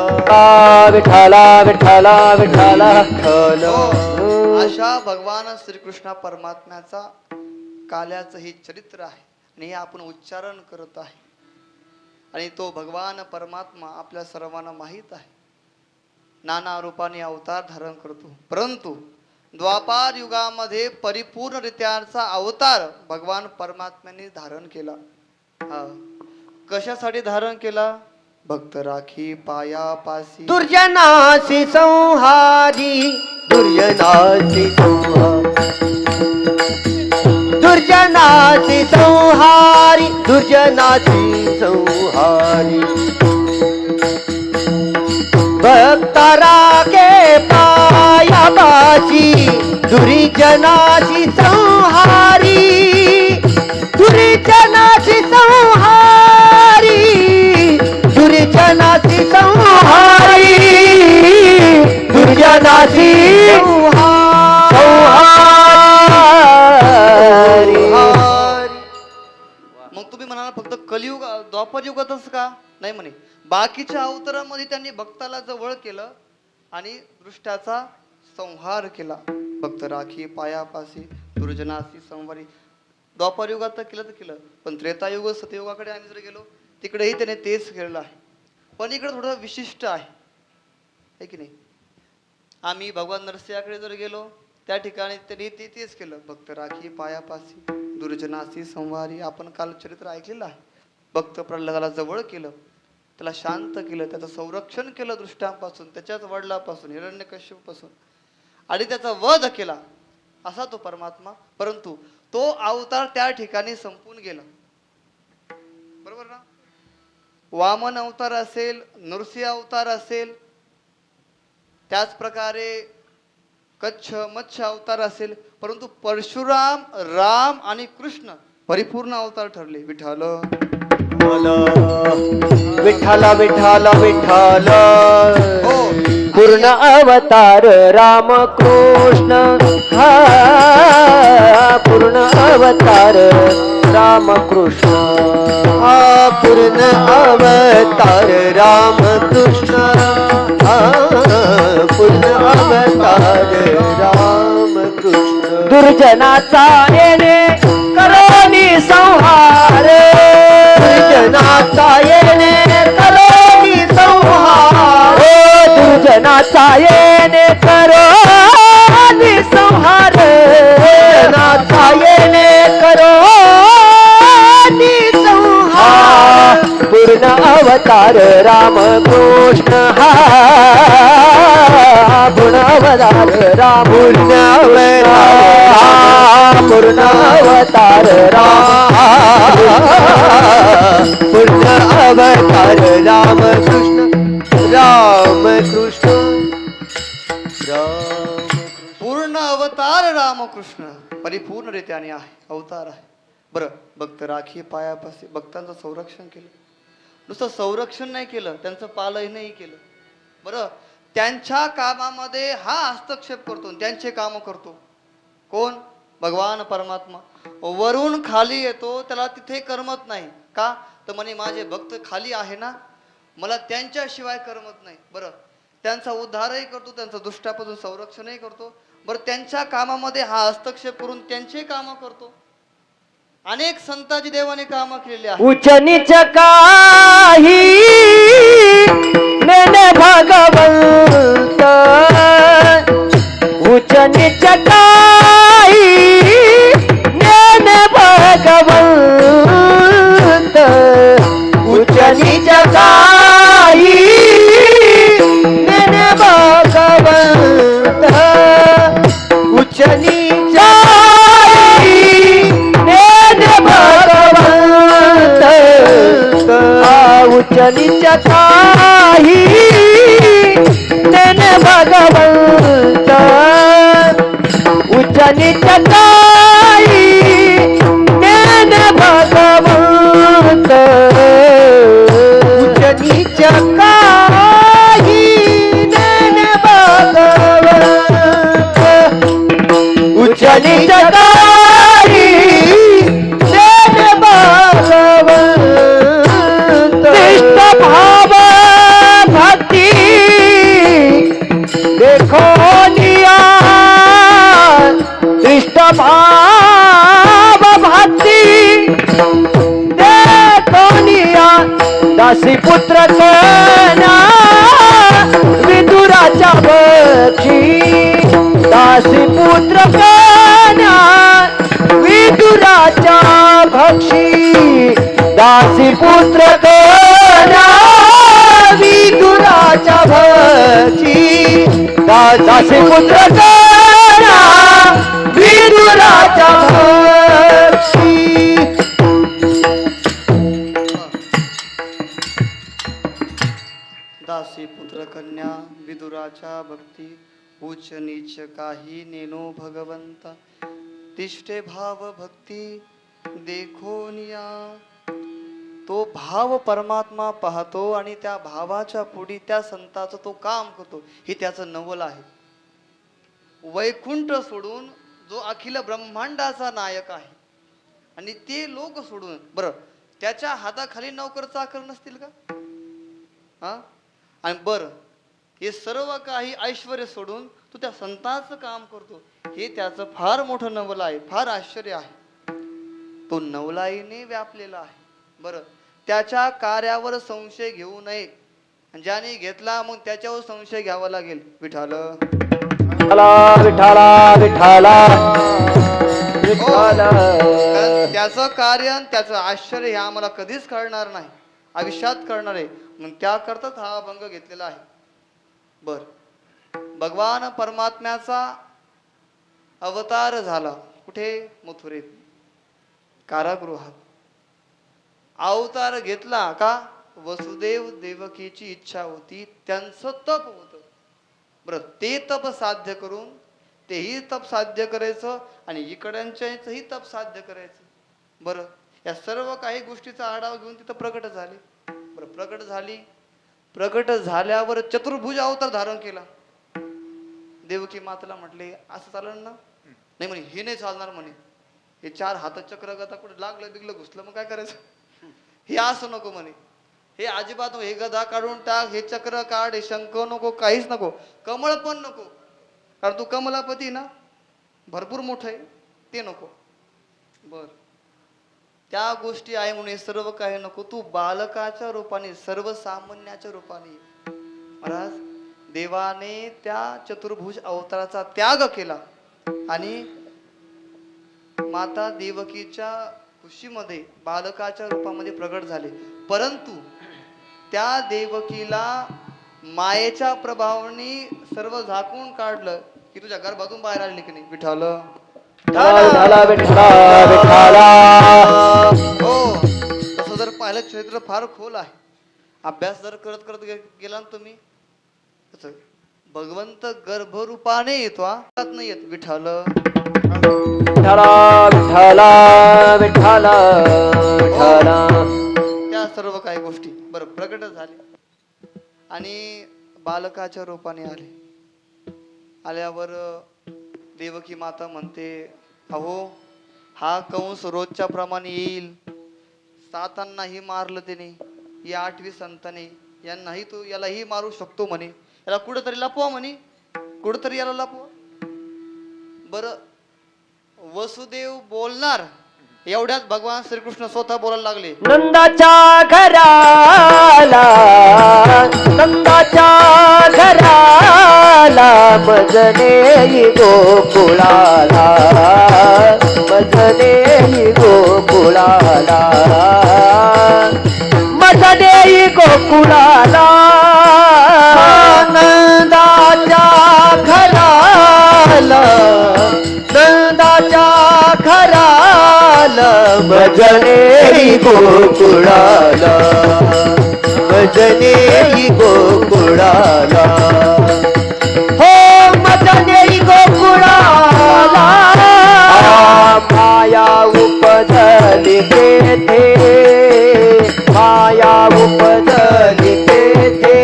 विठ्ठल विठ्ठल विठ्ठल. अशा भगवान श्रीकृष्ण परमात्म्याचा काल्याचं हे चरित्र आहे. आणि हे आपण उच्चारण करत आहे आणि तो भगवान परमात्मा आपल्या सर्वांना माहीत आहे. नाना रूपाने अवतार धारण करतो, परंतु द्वापार युगामध्ये परिपूर्णरित्याचा अवतार भगवान परमात्म्याने धारण केला. कशासाठी धारण केला? भक्त राखी पायापासी. दुर्जनासी संहारी दुर्जनासी संहारी दुर्जनासी संहारी दुर्जनासी संहारी भक्त राखे पायापासी दुर्जनासी संहारी दुर्जनासी संहारी दुर्जनासी संहारी दुर्जनासी संहारी. मग तुम्ही म्हणाला फक्त कलियुग द्वापर युगातच का? नाही म्हणे, बाकीच्या अवतारामध्ये त्यांनी भक्ताला जवळ केलं आणि दृष्टाचा संहार केला. भक्त राखी पायापासी दुर्जनासी संहारी. द्वापर युगात तर केलं, पण त्रेतायुग सतयुगाकडे आम्ही जर गेलो तिकडेही त्याने तेच केलेलं आहे. पण इकडे थोडं विशिष्ट आहे की नाही? आम्ही भगवान नरसिंहाकडे जर गेलो त्या ठिकाणी त्यांनी तेच केलं. भक्त राखी पायापासी दुर्जनासी संहारी. आपण काल चरित्र ऐकलेलं आहे. भक्त प्रल्हादाला जवळ केलं, त्याला शांत केलं, त्याचं संरक्षण केलं दृष्टांपासून, त्याच्याच वडिलापासून हिरण्यकश्यपासून, आणि त्याचा वध केला. असा तो परमात्मा. परंतु तो अवतार त्या ठिकाणी संपून गेला. बरोबर ना? वामन अवतार असेल, नृसिंह अवतार असेल, त्याच प्रकारे कच्छ मत्स्य अवतार असेल, परंतु परशुराम, राम आणि कृष्ण परिपूर्ण अवतार ठरले. विठ्ठल विठ्ठल विठ्ठल विठ्ठल हो. पूर्ण अवतार राम कृष्ण हा पूर्ण अवतार राम कृष्ण हा पूर्ण अवतार राम कृष्ण हा पूर्ण अवतार राम कृष्ण. दुर्जनाचा येणे करोनी संहार दुर्जनाचा येणे करोनी संहार दुर्जनाचा येणे करोनी संहार दुर्जनाचा येणे करोनी संहार पूर्ण अवतार राम कृष्ण हा पूर्ण अवतार राम पूर्ण अवतार पूर्ण अवतार राम पूर्ण अवतार राम कृष्ण राम कृष्ण राम. पूर्ण अवतार रामकृष्ण परिपूर्णरित्याने आहे, अवतार आहे. बरं, भक्त राखी पायापासी भक्तांचं संरक्षण केलं. नुसतं संरक्षण नाही केलं, त्यांचं पालनही केलं. बरं, त्यांच्या कामामध्ये हा हस्तक्षेप करतो, त्यांचे काम करतो. कोण? भगवान परमात्मा. वरून खाली येतो, त्याला तिथे करमत नाही. का? तर म्हणे माझे भक्त खाली आहे ना, मला त्यांच्याशिवाय करमत नाही. बरं, त्यांचा उद्धारही करतो, त्यांचं दुष्टापासून संरक्षणही करतो. बरं, त्यांच्या कामामध्ये हा हस्तक्षेप करून त्यांचे काम करतो. अनेक संतांची देवाने काम केलेली आहेत. उच्च नीच काही नेने भगवंत उच्च नीच काही नेने भगवंत उच्च नीच काही नेने भगवंत उच्च नीच उच्च नीच काही नेने भगवंत उच्च नीच काही नेने भगवंत उच्च नीच काही नेने भगवंत उच्च नीच काही नेने भगवंत भाव भक्ति देखो निया इष्ट भाव भक्ति दासी पुत्र कन्या विदुराच्या भक्षी दासी पुत्र कन्या विदुराच्या भक्षी दासी पुत्र कन्या विदुराच्या भक्षी दासी पुत्र कन्या विदुराच्या भक्षी. दासी पुत्र कन्या विदुराच्या भक्ती उच्च नीच काही नेनो भगवंता तिष्ठे भाव भक्ती देखोनिया. तो भाव परमात्मा पाहतो आणि त्या भावाच्या पुढी त्या संताचं तो काम करतो. हे त्याचं नवल आहे. वैकुंठ सोडून जो अखिल ब्रह्मांडाचा नायक आहे आणि ते लोक सोडून बरं त्याच्या हाताखाली नोकर चाकर नसतील का? हा आणि बरं हे सर्व काही ऐश्वर सोडून तू त्या संतांचं काम करतो. हे त्याचं फार मोठं नवल आहे. फार आश्चर्य आहे. तो नवलाईने व्यापलेला आहे. बरं त्याच्या कार्यावर संशय घेऊ नये. ज्याने घेतला मग त्याच्यावर संशय घ्यावा लागेल. विठाल विठाला विठाला विठाला विठाला. त्याचं कार्य आणि त्याचं आश्चर्य हे आम्हाला कधीच कळणार नाही. आयुष्यात कळणार आहे. मग त्याकरताच हा अभंग घेतलेला आहे. बर भगवान परमात्म्याचा अवतार झाला कुठे? मथुरेत कारागृहात. अवतार घेतला का? वसुदेव देवकीची इच्छा होती. त्यांचं तप होतं. बरं ते तप साध्य करून तेही तप साध्य करायचं आणि इकडच्यांचंही तप साध्य करायचं. बरं या सर्व काही गोष्टीचा आढावा घेऊन तिथं प्रकट झाले. बरं प्रकट झाली. प्रकट झाल्यावर चतुर्भुज अवतार धारण केला. देवकी मातेला म्हटले असं चालेल ना? नाही म्हणे हे नाही चालणार म्हणे. हे 4 हात चक्र गदा कुठे लागलं बिगलं घुसलं मग काय करायचं? हे असं नको म्हणे. हे अजिबात हे गदा काढून टाक, हे चक्र काढ, हे शंख नको, काहीच नको, कमळ पण नको. कारण तू कमलापती ना, भरपूर मोठं आहे, ते नको. बर त्या गोष्टी आहे म्हणून हे सर्व काही नको. तू बालकाच्या रूपाने सर्वसामान्याच्या रूपाने. महाराज देवाने त्या चतुर्भुज अवताराचा त्याग केला आणि माता देवकीच्या खुशीमध्ये बालकाच्या रूपामध्ये प्रगट झाले. परंतु त्या देवकीला मायेच्या प्रभावाने सर्व झाकून काढलं की तुझ्या गर्भातून बाहेर आली की नाही? विठाल विठाला विठाला विठाला. हो तसं जर पाहिलं चरित्र फार खोल आहे. अभ्यास जर करत करत गेला ना तुम्ही भगवंत गर्भरूपाने येतो. नाही येत. विठाल विठाला विठाला विठाला विठाला. त्या सर्व काही गोष्टी बरं प्रकट झाले आणि बालकाच्या रूपाने आले. आल्यावर देवकी माता म्हणते अहो हा कंस रोजच्या प्रमाणे येईल. 7 मारलं त्याने, या 8वी संताने यांनाही तो यालाही मारू शकतो म्हणे. याला कुठंतरी लपवा म्हणे. कुठंतरी याला लपवा. बरं वसुदेव बोलणार एवढ्यात भगवान श्रीकृष्ण स्वतः बोलायला लागले. नंदाच्या घराला नंदाच्या घराला भजने गोकुळाला भजने गोकुळाला भजने गोकुळाला. नंदाच्या घराला नंदाच्या घराला भजने गोकुळाला भजने गोकुळाला. हो भजने गोकुळाला. माया उपजली तेथे माया उपजली तेथे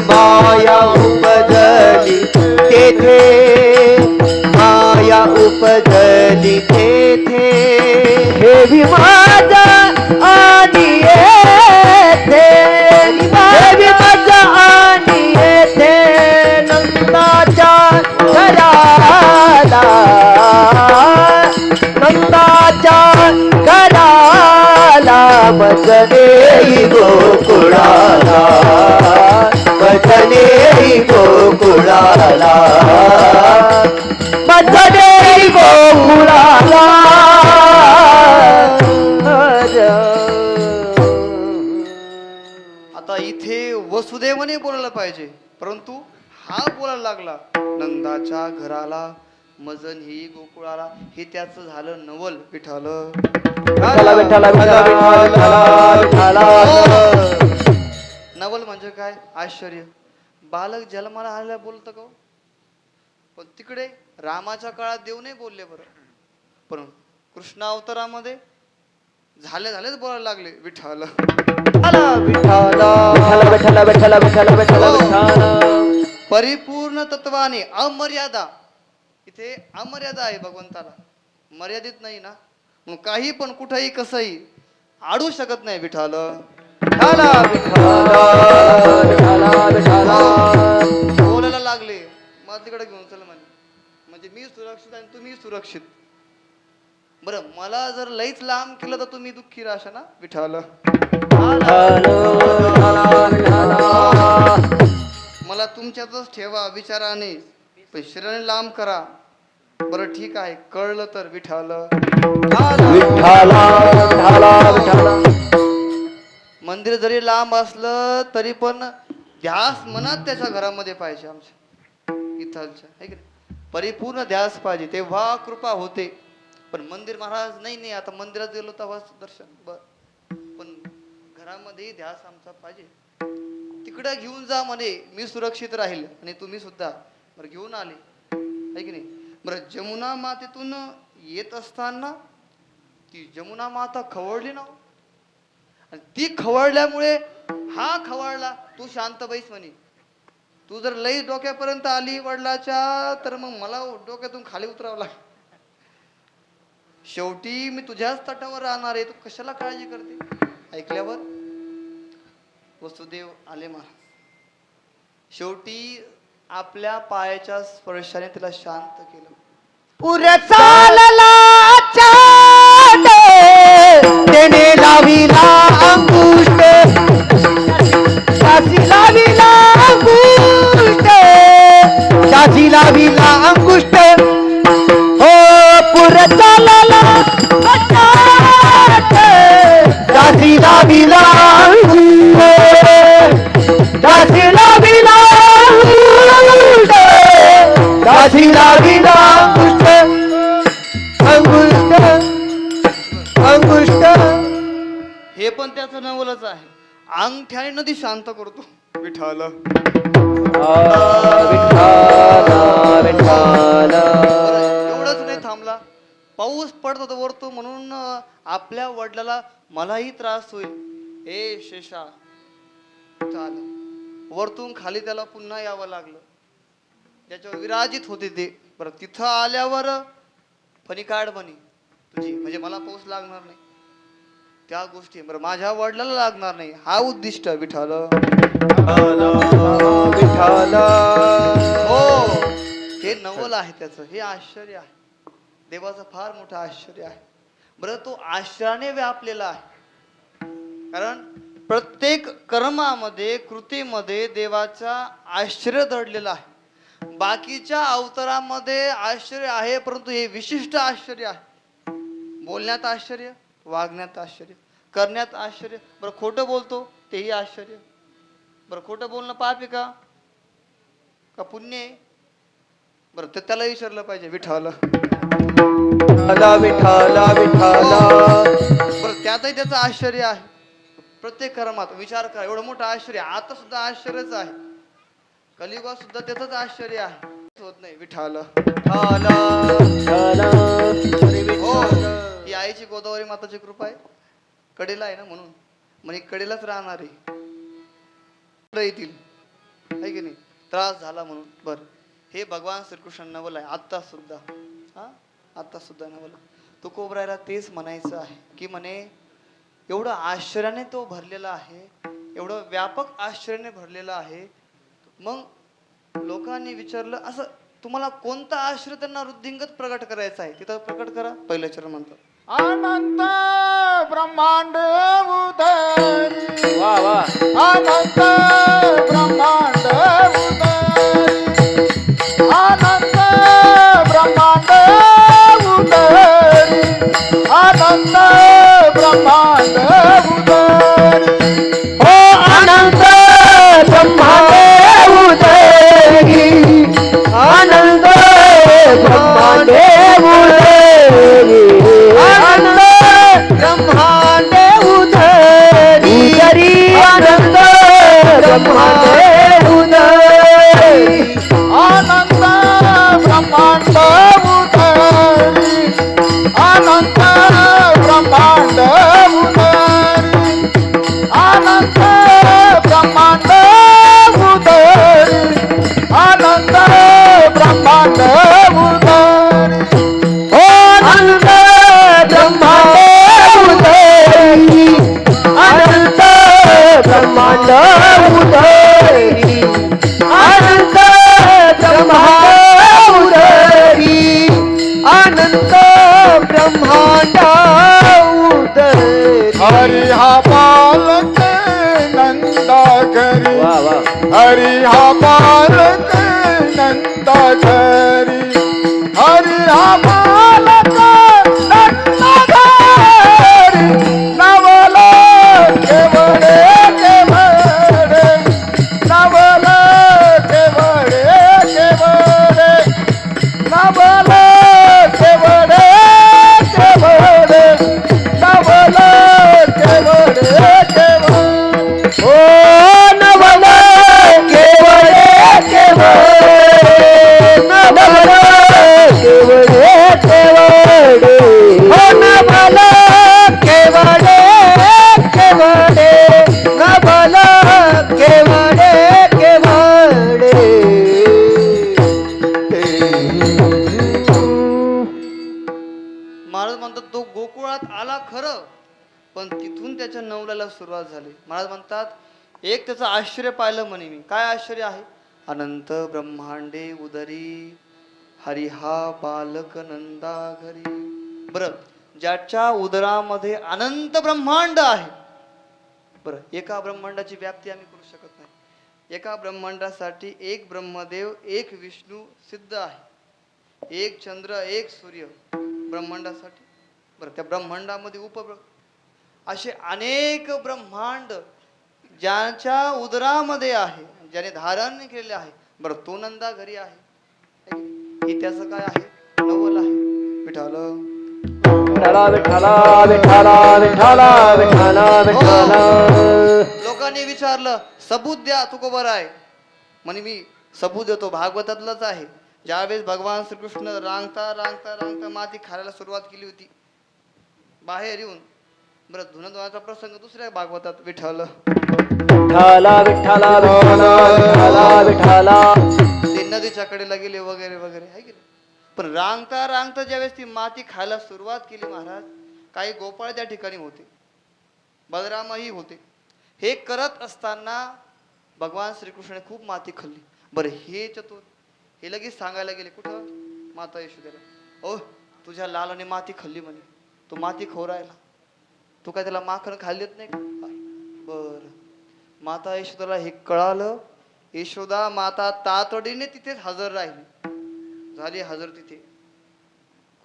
माया उपजली तेथे माया उपजली तेथे. हे माझा आणि येथे हे माझा आणि येथे गोकुळाला मथुरेरी गोकुळाला आता इथे वसुदेवने बोलायला पाहिजे, परंतु हा बोलायला लागला. नंदाच्या घराला मजन ही गोकुळाला, हे त्याच झालं नवल. विठ्ठल विठ्ठला विठ्ठला विठ्ठला विठ्ठला नवल म्हणजे काय? आश्चर्य. बालक जन्माला आलेला बोलतं का हो? पण तिकडे रामाच्या काळात देव नाही बोलले बरं, पण कृष्ण अवतारामध्ये झालेच बोलायला लागले. विठ्ठल विठ्ठला विठ्ठला विठ्ठला विठ्ठला विठ्ठला परिपूर्ण तत्वाने अमर्यादा. इथे अमर्यादा आहे भगवंताला, मर्यादित नाही ना, मग काही पण कुठेही कसंही आडू शकत नाही. विठ्ठल बोलायला लागले, मग तिकडे घेऊन चल म्हणजे मी सुरक्षित आणि तुम्ही सुरक्षित. बरं, मला जर लईच लांब केलं तर तुम्ही दुःखी राशा ना. विठ्ठल मला तुमच्यातच ठेवा विचाराने, पण शरीराने लांब करा. बरं ठीक आहे, कळलं तर. विठ्ठल मंदिर जरी लांब असलं तरी पण ध्यास मनात त्याच्या घरामध्ये पाहिजे. आमच्या इथलच्या आहे की नाही, परिपूर्ण ध्यास पाहिजे, तेव्हा कृपा होते. पण मंदिर महाराज नाही, आता मंदिरात गेलो तेव्हा दर्शन. बर, पण घरामध्ये ध्यास आमचा पाहिजे. तिकडे घेऊन जा म्हणे, मी सुरक्षित राहील आणि तुम्ही सुद्धा. बरं, घेऊन आले आहे की नाही. बरं, जमुना मातेतून येत असताना ती जमुना माता खवळली ना, आणि ती खवळल्यामुळे हा खवळला. तू शांत बैस म्हणे. तू जर लई डोक्यापर्यंत आली वडिलाच्या, तर मग मला डोक्यातून खाली उतरावं लागेल. शेवटी मी तुझ्याच तटावर राहणार आहे, तू कशाला काळजी करते. ऐकल्यावर वसुदेव आले महाराज. शेवटी आपल्या पायाच्या स्पर्शाने तिला शांत केलं. पुरे चालला त्याने लाविला अंगुष्ट, शासी लाविला अंगुष्ट, शासी लाविला अंगुष्ट. हो पुरे चालला शासी लाविला अंगुष्ट, शासी लाविला अंगुष्ट, शासी लाविला अंगुष्ट, अंगुष्ट अंगुष्ट. हे पण त्याचं नवलच आहे. अंगठ्याने नदी शांत करतो. विठ्ठल एवढंच नाही थांबला, पाऊस पडत होता वरतो, म्हणून आपल्या वडिलाला मलाही त्रास होईल. हे शेषा चाल. वरतून खाली त्याला पुन्हा यावं लागलं, ज्याच्यावर विराजित होते ते. बरं, तिथं आल्यावर फणिकाड बनी तुझी, म्हणजे मला पाऊस लागणार नाही. त्या गोष्टी बरं माझ्या वडिलाला लागणार नाही, हा उद्दिष्ट. विठ्ठल हो, हे नवल आहे त्याचं, हे आश्चर्य आहे. देवाचं फार मोठं आश्चर्य आहे. बरं, तो आश्चर्याने व्यापलेला आहे, कारण प्रत्येक कर्मामध्ये कृतीमध्ये देवाचा आश्चर्य दडलेला आहे. बाकीच्या अवतारामध्ये आश्चर्य आहे, परंतु हे विशिष्ट आश्चर्य आहे. बोलण्यात आश्चर्य, वागण्यात आश्चर्य, करण्यात आश्चर्य. बरं, खोटं बोलतो तेही आश्चर्य. बरं, खोटं बोलणं पाप आहे का पुण्य आहे? बरं, तर त्याला विचारलं पाहिजे. विठ्ठल बरं, त्यातही त्याचं आश्चर्य आहे. प्रत्येक कर्मात विचार करा, एवढं मोठं आश्चर्य. आता सुद्धा आश्चर्यच आहे, कलियुगात सुद्धा त्याचंच आश्चर्य आहे. होत नाही. विठ्ठल हो, ही आईची गोदावरी माताची कृपा आहे. कडेला आहे ना, म्हणून म्हणजे कडेलाच राहणार आहे. येतील आहे की नाही, त्रास झाला म्हणून. बर, हे भगवान श्रीकृष्ण नवल आहे. आता सुद्धा आता सुद्धा नवल. तुकोबरायला तेच म्हणायचं आहे की म्हणे एवढं आश्चर्याने तो भरलेला आहे, एवढं व्यापक आश्चर्याने भरलेला आहे. मग लोकांनी विचारलं, असं तुम्हाला कोणता आश्चर्य त्यांना वृद्धिंगत प्रकट करायचा आहे, तिथं प्रकट करा. पहिलं चरण म्हणतात अनंत ब्रह्मांड उदरी, वा वा अनंत ब्रह्मांड उदरी, अनंत ब्रह्मांड उदरी अनंत ब्रह्मांड उदरी हो अनंत ब्रह्मांडे उदरी अनंत ब्रह्मांडे उदरी अनंत ब्रह्मांडे उदरी अनंत ब्रह्मांडे उदरी अनंत ब्रह्मांड उदरी अनंत ब्रह्मांड उदरी अनंत ब्रह्मांड उदरी अनंत ब्रह्मांड उदरी हो अनंत ब्रह्मांडे उदरी अनंत ब्रह्मांड उदरी अनंत ब्रह्मांड उदरी अनंत ब्रह्मांड उदरी हरि हा बालक नंदा घरी वाह वाह हरि हा बालक नंदा घरी हरि हा बालक नंदा घरी नवल केवळे केवळे नवल केवळे केवळे नवल केवळे केवळे नवल केवळे केवळे ओ नवल केवळे केवळे नवल केवळे केवळे हो नवल केवळे केवळे नवल केवळे केवळे महाराज म्हणतात तो गोकुळात आला खरं, पण तिथून त्याच्या नवल्याला सुरुवात झाली. महाराज म्हणतात एक त्याचं आश्चर्य पाहिलं म्हणे मी. काय आश्चर्य आहे? अनंत ब्रह्मांडे उदरी हरी हा बालक नंदा घरी. बरं, ज्याच्या उदरामध्ये अनंत ब्रह्मांड आहे. बरं, एका ब्रह्मांडाची व्याप्ती आम्ही करू शकत नाही. एका ब्रह्मांडासाठी एक ब्रह्मदेव एक विष्णू सिद्ध आहे. एक चंद्र एक सूर्य ब्रह्मांडासाठी. बरं, त्या ब्रह्मांडामध्ये असे अनेक ब्रह्मांड ज्याच्या उदरामध्ये आहे, ज्याने धारण केलेले आहे. बरं, तो नंदा घरी आहे. हे त्याचं काय आहे? नवल आहे. विठाल विठ्ठला विठ्ठला विठ्ठला विठ्ठला विठ्ठला विठ्ठला लोकांनी विचारलं सबूत द्या तुकोबर आहे म्हणे. मी सबूत देतो, भागवतातलंच आहे. ज्यावेळेस भगवान श्रीकृष्ण रांगता रांगता रांगता माती खायला सुरुवात केली होती बाहेर येऊन. बरं, धुनध्वाचा प्रसंग दुसऱ्या भागवतात. विठ्ठल विठ्ठला विठ्ठला विठ्ठला विठ्ठला ते नदीच्या कडेला गेले वगैरे वगैरे आहे गेले. पण रांगता रांगता ज्यावेळेस ती माती खायला सुरुवात केली महाराज, काही गोपाळ त्या ठिकाणी होते, बलरामही होते. हे करत असताना भगवान श्रीकृष्णाने खूप माती खाल्ली. बरं, हे चतुर हे लगेच सांगायला गेले कुठं? माता यशोदेला. ओ, तुझ्या लालाने माती खाल्ली म्हणे. तू माती खाऊ राहिला, तू काय त्याला माखण खाल्ली नाही का? बर, माता यशोदेला हे कळालं. यशोदा माता तातडीने तिथेच हजर राहिली. झाली हजर तिथे.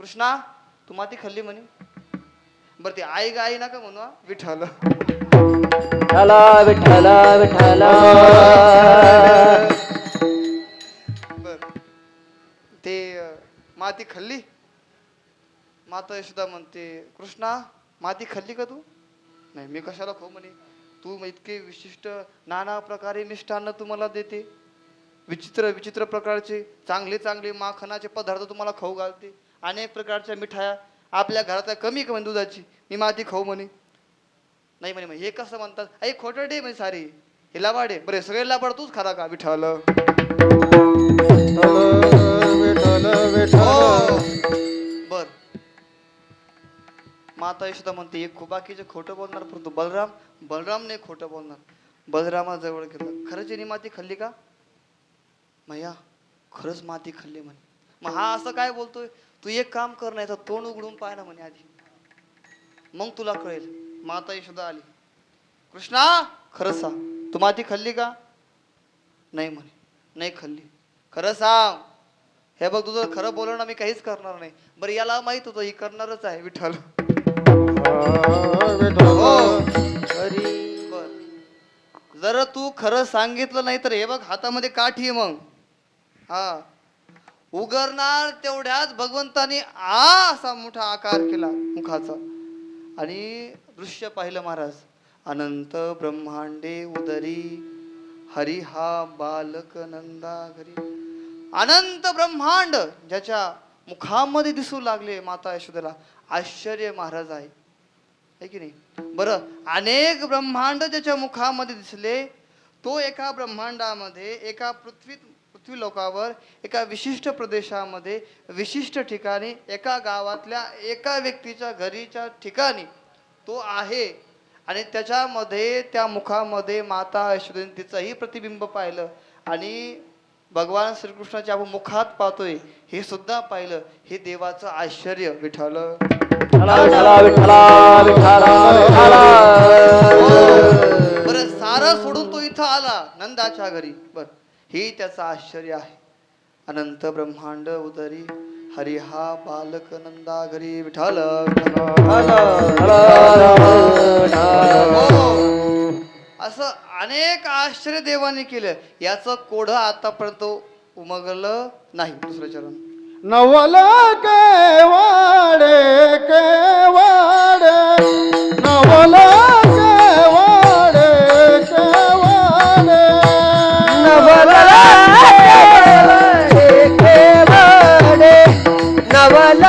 कृष्णा, तू माती खाल्ली म्हणे. बरं, ते आई गा आई नका म्हणू. विठ्ठल विठ्ठला विठ्ठला विठ्ठला बर, ते माती खाल्ली. माता यशोदा म्हणते, कृष्णा माती खाल्ली का तू? नाही, मी कशाला खाऊ म्हणे. तू इतके विशिष्ट नाना प्रकारे मिष्टान्न तुम्हाला देते, विचित्र विचित्र प्रकारचे चांगले चांगले माखनाचे पदार्थ तुम्हाला खाऊ घालते, अनेक प्रकारच्या मिठाया आपल्या घरात कमी कमी दुधाची, मी माती खाऊ म्हणे. नाही म्हणे. हे कसं म्हणतात? आई खोटरडे म्हणे सारी, हे लाबाडे. बरे, सगळे लाबाड तूच खरा का? विठ्ठल बर. माता यशोदा म्हणते हे खूप बाकीचे खोटं बोलणार, परंतु बलराम नाही खोटं बोलणार. बलरामाजवळ गेलं. खरंच याने माती खाल्ली का? मैया खरंच माती खाल्ली म्हणे. मग हा असं काय बोलतोय? तू एक काम कर, नाही तर तोंड उघडून पाय ना म्हणे आधी, मग तुला कळेल. माता यशोदा आली. कृष्णा खरं सांग, तू माती खाल्ली का? नाही म्हणे. नाही खाल्ली. खरं सांग. हे बघ तुझं खरं बोलणं ना मी काहीच करणार नाही. बरं याला माहित होतं ही करणारच आहे विठ्ठल. बर जर तू खरं सांगितलं नाही तर हे बघ हातामध्ये काठी आहे मग. हा उगरणार तेवढ्याच भगवंताने असा मोठा आकार केला मुखाचा आणि दृश्य पाहिलं महाराज. अनंत ब्रह्मांडे उदरी हरी हा बालक नंदा घरी. अनंत ब्रह्मांड ज्याच्या मुखामध्ये दिसू लागले माता यशोदेला आश्चर्य महाराज आहे की नाही. बरं अनेक ब्रह्मांड ज्याच्या मुखामध्ये दिसले तो एका ब्रह्मांडामध्ये एका पृथ्वी लोकावर एका विशिष्ट प्रदेशामध्ये विशिष्ट ठिकाणी एका गावातल्या एका व्यक्तीच्या घरीच्या ठिकाणी तो आहे आणि त्याच्यामध्ये त्या मुखामध्ये माता यशोदेने तिचंही प्रतिबिंब पाहिलं आणि भगवान श्रीकृष्णाच्या आपण मुखात पाहतोय हे सुद्धा पाहिलं. हे देवाचं आश्चर्य विठ्ठल. बरं सारं सोडून तो इथं आला नंदाच्या घरी. बर हे त्याचं आश्चर्य आहे. अनंत ब्रह्मांड उदरी हरी हा बालक नंदा घरी विठ्ठल. असं अनेक आश्चर्य देवाने केलं. याचं कोढं आतापर्यंत उमगलं नाही. दुसरं चरण. नवल केवाडे केवाडे नवल केवाडे केवाडे नवल केवाडे नवल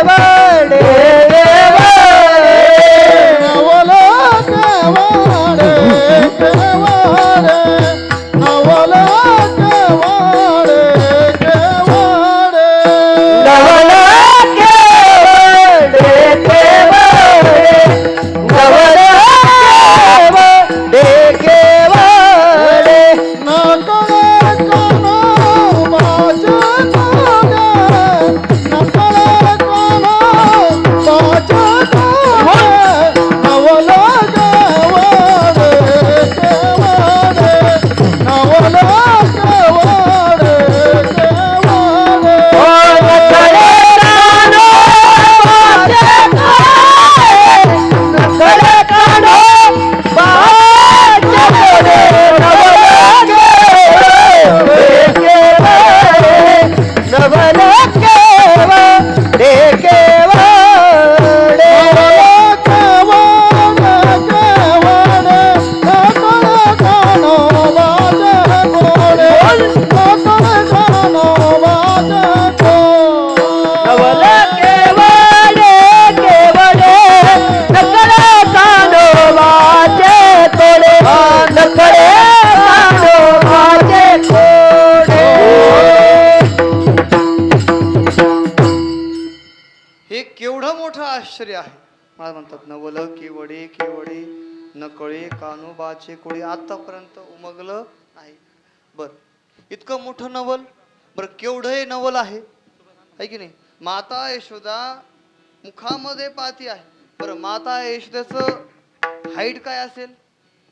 केवाडे नवल केवाडे केवाडे नवल केवाडे केवाडे नवल केवाडे केवाडे नवल केवाडे केवाडे नकळे कानो माझे तोडे नकळे कानो माझे तोडे नवल केवाडे केवाडे नवल केवाडे केवाडे नकळे कानो माझे तोडे नवल केवाडे केवाडे नवल केवाडे केवाडे नवल केवाडे केवाडे नकळे कानो माझे तोडे नकळे कानो माझे तोडे. हे केवढं मोठं आश्चर्य आहे. मला म्हणतात नवल केवडे केवडे नकळे कानोबाचे कोडे आतापर्यंत उमगलं नाही. बर इतकं मोठं नवल. बरं केवढं हे नवल आहे की नाही. माता यशोदा मुखामध्ये पाहती आहे. बरं माता यशोदेचं हाईट काय असेल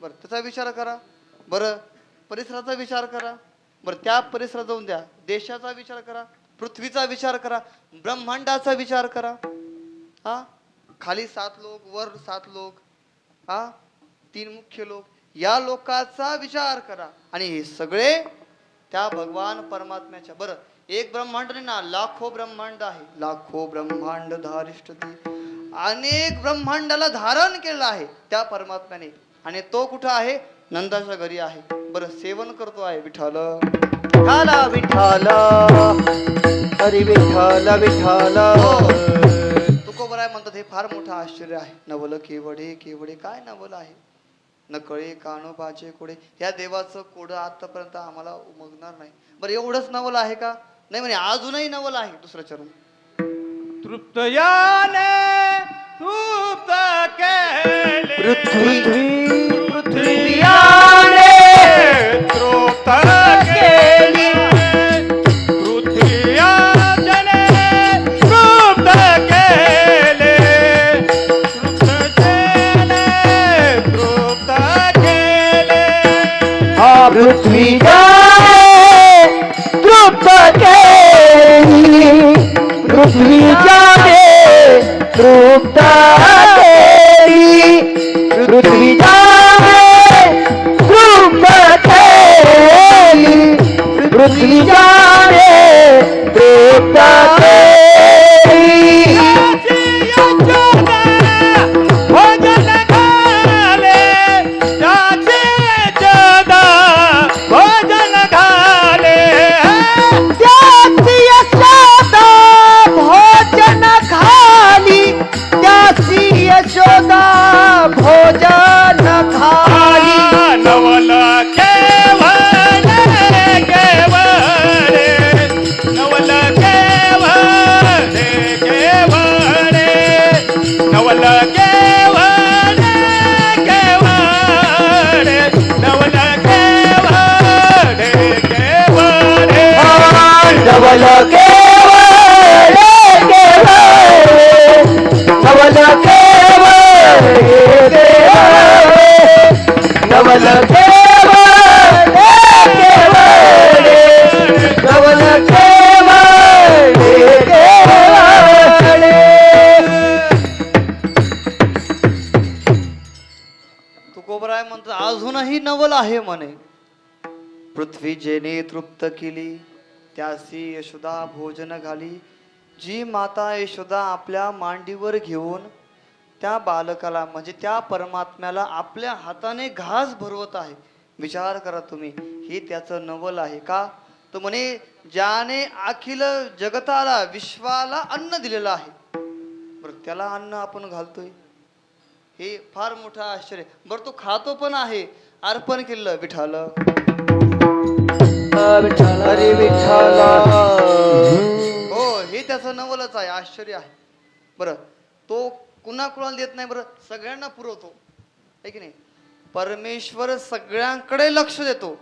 बरं त्याचा विचार करा. बरं परिसराचा विचार करा. बरं त्या परिसरात जाऊन द्या. देशाचा विचार करा. पृथ्वीचा विचार करा. ब्रह्मांडाचा विचार करा. हा खाली 7 लोक वर 7 लोक हा 3 मुख्य लोक या लोकाचा विचार करा आणि हे सगळे त्या भगवान परमात्म्याच्या. बरं एक ब्रह्मांड नाही ना लाखो ब्रह्मांड आहे. लाखो ब्रह्मांड धारिष्ठती अनेक ब्रह्मांडाला धारण केलेलं आहे त्या परमात्म्याने आणि तो कुठं आहे नंदाच्या घरी आहे. बरं सेवन करतो आहे विठ्ठल. विठ्ठल विठ्ठल हरी विठ्ठल विठ्ठल. तुकोबराय म्हणतात हे फार मोठं आश्चर्य आहे. नवल केवडे केवडे काय नवल आहे. नकळे कानोबाचे कोडे ह्या देवाचं कोडं आतापर्यंत आम्हाला उमगणार नाही. बरं एवढंच नवल आहे का नाही म्हणे अजूनही नवल आहे. दुसरं चरण. तृप्तयाने तृप्त केले पृथ्वी पृथ्वीयाने तृप्त केली पृथ्वीयाने तृप्त केले तृप्ततेने तृप्त केले पृथ्वी तृप्त केले नवल केवळ नवल केवळ नवल केवळ नवल तुकोबराय म्हणतो अजूनही नवल आहे म्हणे. पृथ्वी जेने तृप्त केली त्यासी यशोदा भोजन घाली. जी माता यशोदा आपल्या मांडीवर घेऊन त्या बालकाला म्हणजे त्या परमात्म्याला आपल्या हाताने घास भरवत आहे. विचार करा तुम्ही, हे त्याचं नवल आहे का? तो म्हणे ज्याने अखिल जगताला विश्वाला अन्न दिलेलं आहे, बरं त्याला अन्न आपण घालतोय, हे फार मोठं आश्चर्य. बरं तो खातो पण आहे, अर्पण केलं विठ्ठल. हरी विठ्ठल. हो, हे त्याचं नवलच आहे, आश्चर्य आहे. बरं तो कुणाकुणाला देत नाही, बरं सगळ्यांना पुरवतो, आहे की नाही? परमेश्वर सगळ्यांकडे लक्ष देतो.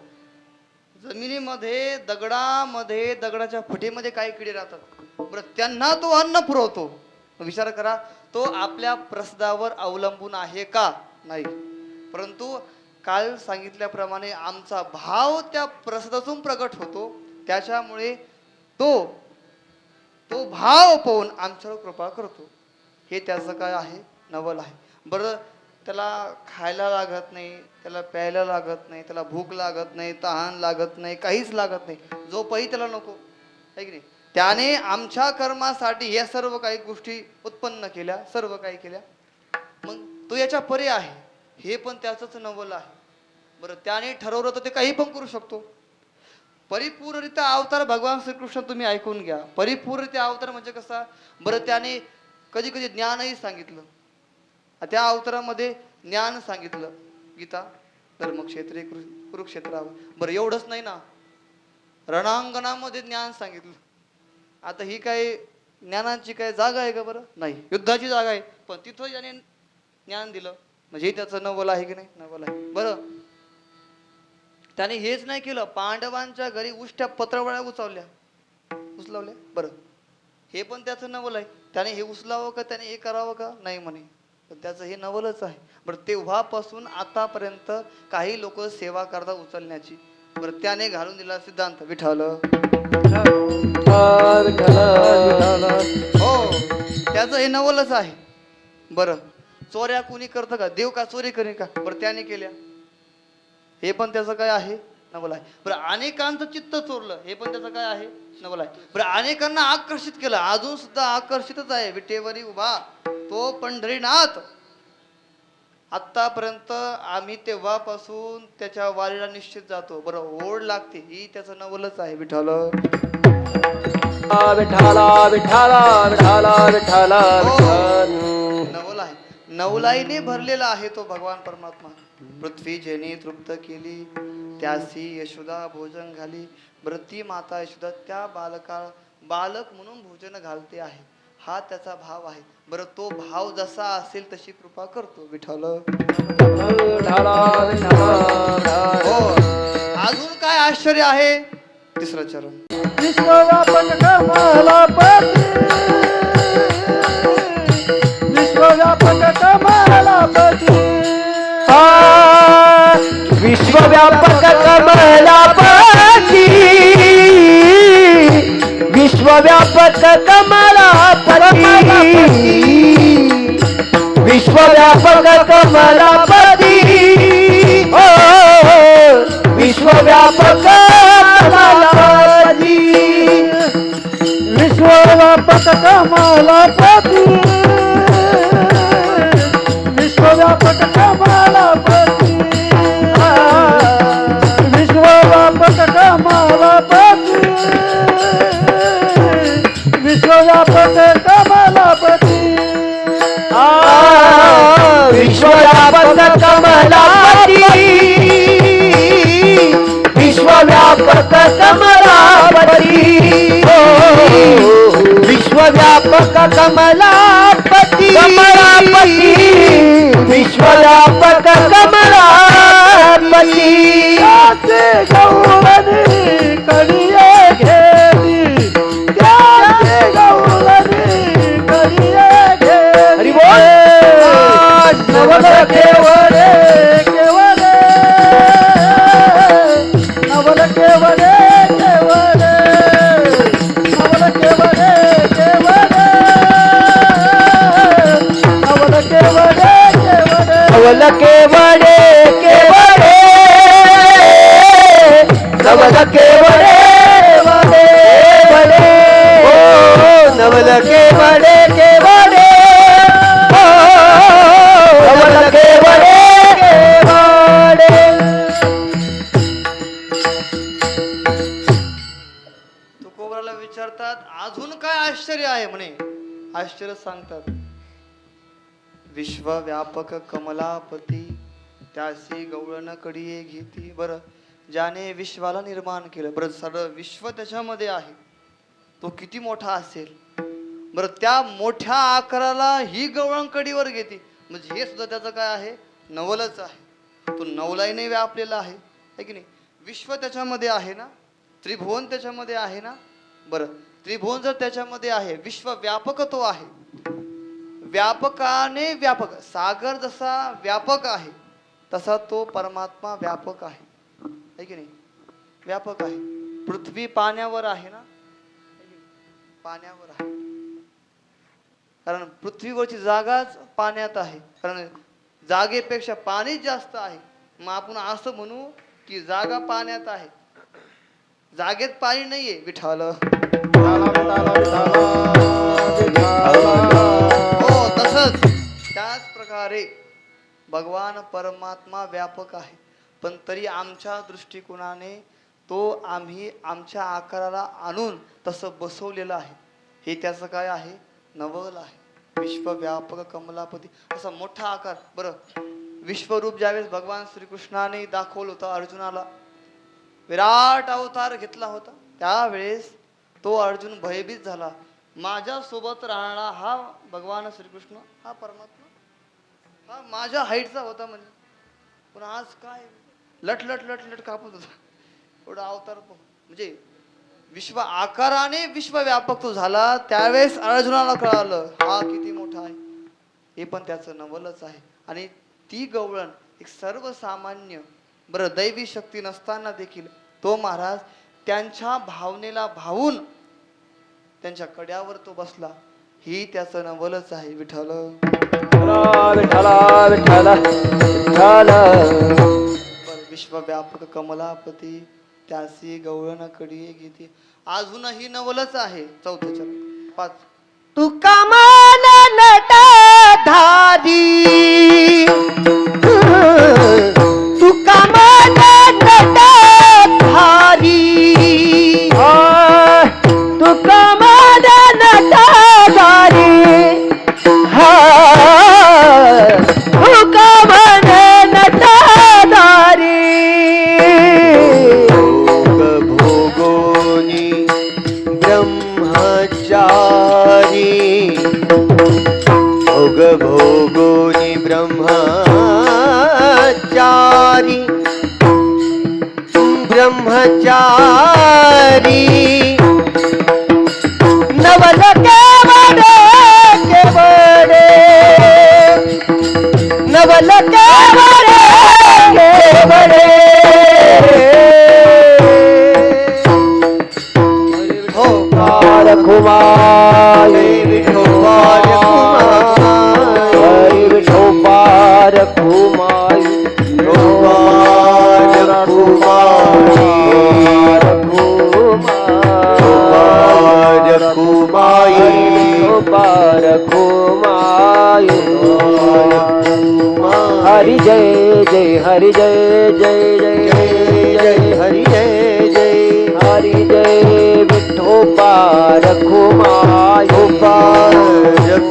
जमिनीमध्ये दगडामध्ये दगडाच्या फुटेमध्ये काही किडे राहतात, बरं त्यांना तो अन्न पुरवतो. विचार करा, तो आपल्या प्रसादावर अवलंबून आहे का? नाही. परंतु काल सांगितल्याप्रमाणे आमचा भाव त्या प्रसादातून प्रगट होतो, त्याच्यामुळे तो भाव पाहून आमच्यावर कृपा करतो. हे त्याचं काय आहे? नवल आहे. बरं त्याला खायला लागत नाही, त्याला प्यायला लागत नाही, त्याला भूक लागत नाही, तहान लागत नाही, काहीच लागत नाही, झोपही त्याला नको, आहे की नाही? त्याने आमच्या कर्मासाठी या सर्व काही गोष्टी उत्पन्न केल्या, सर्व काही केल्या. मग तो याच्या परी आहे, हे पण त्याचंच नवल आहे. बरं त्याने ठरवलं तर ते काही पण करू शकतो. परिपूर्णरित्या अवतार भगवान श्रीकृष्ण तुम्ही ऐकून घ्या. परिपूर्णरित्या अवतार म्हणजे कसा? बरं त्याने कधी कधी ज्ञानही सांगितलं, त्या अवतारामध्ये ज्ञान सांगितलं, गीता, धर्मक्षेत्रे, कुरुक्षेत्रावर. बरं एवढंच नाही ना, रणांगणामध्ये ज्ञान सांगितलं. आता ही काय ज्ञानाची काय जागा आहे का? बरं नाही, युद्धाची जागा आहे, पण तिथं याने ज्ञान दिलं, म्हणजे त्याचं नवल आहे की नाही? नवल आहे. बरं त्याने हेच नाही केलं, पांडवांच्या घरी उष्ट्या पत्रवळ्या उचलवल्या. बरं हे पण त्याचं नवल आहे. त्याने हे उचलावं का, त्याने हे करावं का? नाही म्हणे, पण त्याचं हे नवलच आहे. बरं तेव्हापासून आतापर्यंत काही लोक सेवा करतात उचलण्याची. बरं त्याने घालून दिला सिद्धांत विठ्ठल. हो, त्याचं हे नवलच आहे. बरं चोऱ्या कोणी करतं का? देव का चोरी करेल का? बरं त्याने केल्या, हे पण त्याचं काय आहे? नवल आहे. बरं अनेकांचं चित्त चोरलं, हे पण त्याचं काय आहे? नवल आहे. बरं अनेकांना आकर्षित केलं, अजून सुद्धा आकर्षितच आहे. विटेवरी उभा तो पंढरीनाथ. आतापर्यंत आम्ही तेव्हापासून त्याच्या वारीला निश्चित जातो. बरं ओढ लागते, ही त्याचं नवलच आहे. विठ्ठल विठ्ठला विठ्ठला विठ्ठला विठ्ठला. नवल आहे, नवलाईने भरलेला आहे तो भगवान परमात्मा. पृथ्वी जेने तृप्त केली त्यासी यशोदा भोजन घाली. बरं ती माता यशोदा त्या बालक म्हणून भोजन घालते आहे, हा त्याचा भाव आहे. बरं तो भाव जसा असेल तशी कृपा करतो विठ्ठल. हो, अजून काय आश्चर्य आहे? तिसरं चरण. विश्वव्यापक कमलापती, विश्वव्यापक कमलापती, विश्वव्यापक कमलापती, विश्वव्यापक कमलापती, विश्वव्यापक कमलापती, ओ विश्वव्यापक कमलापती, विश्वव्यापक कमलापती, विश्वव्यापक कमलापती, विश्वव्यापक कमलापती, विश्वव्यापक कमलापती, विश्वव्यापक कमलापती, विश्वव्यापक कमलापती, विश्वव्यापक कमलापती, कमलापती, विश्वव्यापक कमलापती. गौरनी कडिये घेली केवडे केवडे हो नवल केवडे केवडे. तुकोबराला विचारतात अजून काय आश्चर्य आहे म्हणे. आश्चर्य सांगतात विश्वव्यापक कमलापती त्यासी गवळण कडिये घेती. बरं ज्याने विश्वाला निर्माण केलं, बरं सगळं विश्व त्याच्यामध्ये आहे, तो किती मोठा असेल. बरं त्या मोठ्या आकाराला ही गवळण कडीवर घेते म्हणजे हे सुद्धा त्याचं काय आहे, नवलच आहे. तो नवलाईने व्यापलेला आहे है की नाही. विश्व त्याच्यामध्ये आहे ना, त्रिभुवन त्याच्यामध्ये आहे ना. बरं त्रिभुवन जर त्याच्यामध्ये आहे, विश्व व्यापक तो आहे. व्यापकाने व्यापक, सागर जसा व्यापक आहे तसा तो परमात्मा व्यापक आहे है की नाही. व्यापक आहे. पृथ्वी पाण्यावर आहे ना, पाण्यावर आहे कारण पृथ्वीवरची जागाच पाण्यात आहे, कारण जागेपेक्षा पाणी जास्त आहे. मग आपण असं म्हणू की जागा पाण्यात आहे, जागेत पाणी नाहीये. विठाल हो तसंच त्याच प्रकारे भगवान परमात्मा व्यापक आहे, पण तरी आमच्या दृष्टिकोनाने तो आम्ही आमच्या आकाराला आणून तसं बसवलेलं आहे. हे त्याचं काय आहे, नवल आहे. विश्वव्यापक कमलापती असा मोठा आकार. बरं विश्वरूप ज्यावेळेस भगवान श्रीकृष्णाने दाखवलं होतं अर्जुनाला, विराट अवतार घेतला होता, त्यावेळेस तो अर्जुन भयभीत झाला. माझ्या सोबत राहणारा हा भगवान श्रीकृष्ण, हा परमात्मा, हा माझ्या हाईटचा होता म्हणजे, पण आज काय लट लट लट लट कापत होता. एवढा अवतार म्हणजे विश्व आकाराने विश्वव्यापक तो झाला. त्यावेळेस अर्जुनाला कळालं हा किती मोठा आहे. हे पण त्याचं नवलच आहे. आणि ती गवळण एक सर्वसामान्य बरं दैवी शक्ती नसताना देखील तो महाराज त्यांच्या भावनेला भावून त्यांच्या कड्यावर तो बसला. ही त्याचं नवलच आहे. विठ्ठल विठ्ठला विठ्ठला विठ्ठला. विश्वव्यापक कमलापती त्यासी गवळण कडिये घेते. अजूनही नवलच आहे. चौथं चरण 5. तुका मान नटधारी तुका मान नटधारी तुका मान नटधारी हा तुका मान नटधारी. भोगोनी ब्रह्मचारी भोग भोगोनी ब्रह्मचारी ब्रह्मचारी नवल केवडे केवडे नवल केवडे केवडे. रखुमाई विठोबार कुमाई विठोबार कुमाई विठोबार कुमाई विठोबार कुमाई. हरि जय जय हरि जय जय जय जय हरि जय जय हरि जय. विठोबार कुमाई विठोबार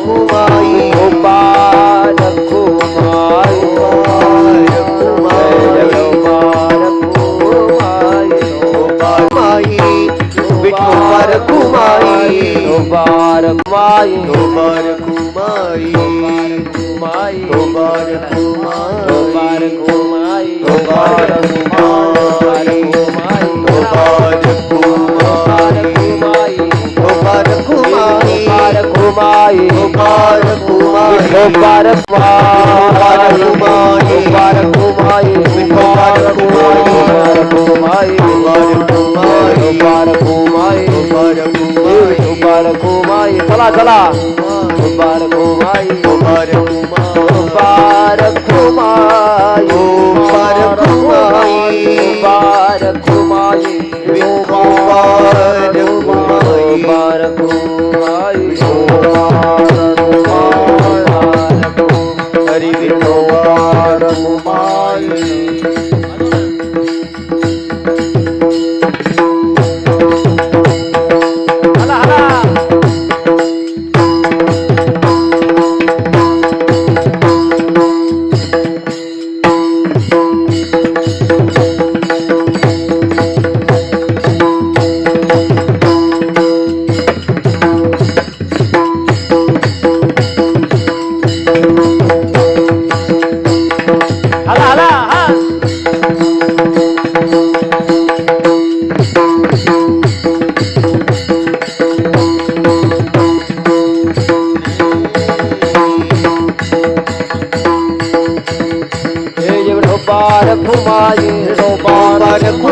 कुमाई विठोबार कुमाई विठोबार कुमाई विठोबार कुमाई विठोबार कुमाई विठोबार कुमाई कुमाई विठोबार कुमाई विठोबार कुमाई विठोबार कुमाई गोपाल कुमाई कुमाई गोपाल कुमाई गोपाल कुमाई गोपाल कुमाई गोपाल कुमाई गोपाल कुमाई गोपाल कुमाई गोपाल कुमाई गोपाल कुमाई. चला चला गोपाल कुमाई गोपाल कुमाई गोपाल कुमाई गोपाल कुमाई गोपाल कुमाई गोपाल कुमाई गोपाल कुमाई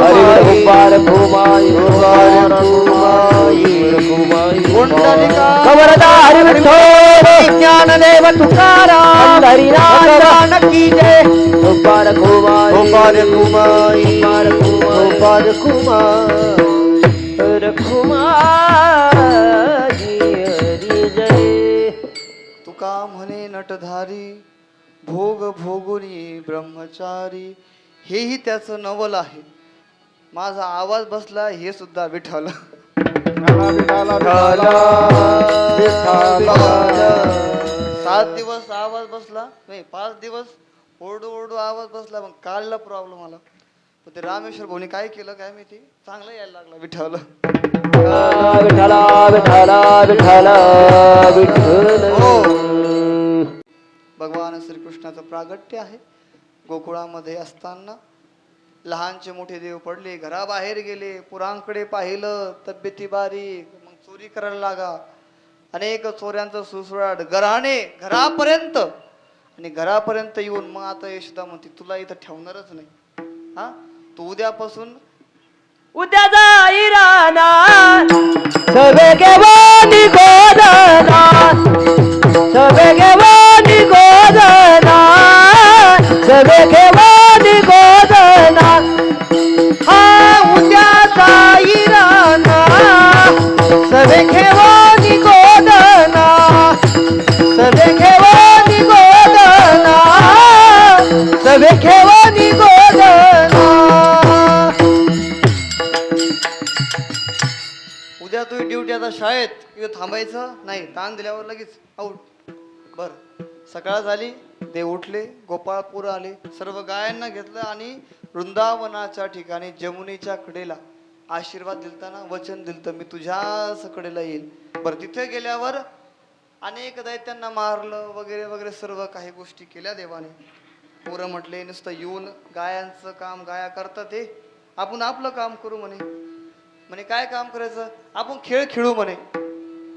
गोपाल घुमाई गोपाल घुमाई. पुंडलिका कवरदार विठ्ठल ज्ञानदेव तुकाराम हरिनाथ की जय. गोपाल घुमाई गोपाल घुमाई. गोपाल घुमाई गोपाल घुमाई. रखुमाई हरी जय. तुका म्हणे नटधारी भोग भोगुनी ब्रह्मचारी. हेही त्याचं नवल आहे. माझा आवाज बसला हे सुद्धा विठ्ठल. विठ्ठल. 7 दिवस आवाज बसला नाही, 5 दिवस ओरडू ओरडू आवाज बसला. मग कालला प्रॉब्लेम आला. पण ते रामेश्वर भाऊनी काय केलं काय माहिती, चांगलं यायला लागला विठ्ठल. विठ्ठला विठ्ठला विठ्ठला विठ्ठल. भगवान श्रीकृष्णाचं प्रागट्य आहे. गोकुळामध्ये असताना लहानचे मोठे देव पडले, घराबाहेर गेले, पुरांकडे पाहिलं, तब्येती बारीक, मग चोरी करायला लागा. अनेक चोऱ्यांचं सुसुराट घरापर्यंत. आणि घरापर्यंत येऊन मग आता यशोदा म्हणते तुला इथं ठेवणारच नाही. हा, तू उद्यापासून उद्या जाई रानात सगळे घेऊन गोदनात, सगळे घेऊन गोदनात, सगळे घेऊन गोदनात. हा उद्या जाई रानात सगळे घेऊन गोदनात, सगळे घेऊन गोदनात, सगळे घेऊन गोदनात. उद्या तुझी ड्युटी आता शाळेत इथं थांबायचं नाही. ताण दिल्यावर लगेच आउट. बर, सकाळ झाली, देव उठले, गोपाळपूर आले, सर्व गायांना घेतलं आणि वृंदावनाच्या ठिकाणी जमुनेच्या कडेला आशीर्वाद दिलताना वचन दिलतं मी तुझ्याच कडेला येईल. बरं, तिथे गेल्यावर अनेक दैत्यांना मारलं वगैरे वगैरे सर्व काही गोष्टी केल्या देवाने. पोरं म्हटले नुसतं येऊन गायांचं काम गाया करतात, ते आपण आपलं काम करू म्हणे काय काम करायचं, आपण खेळ खेळू म्हणे.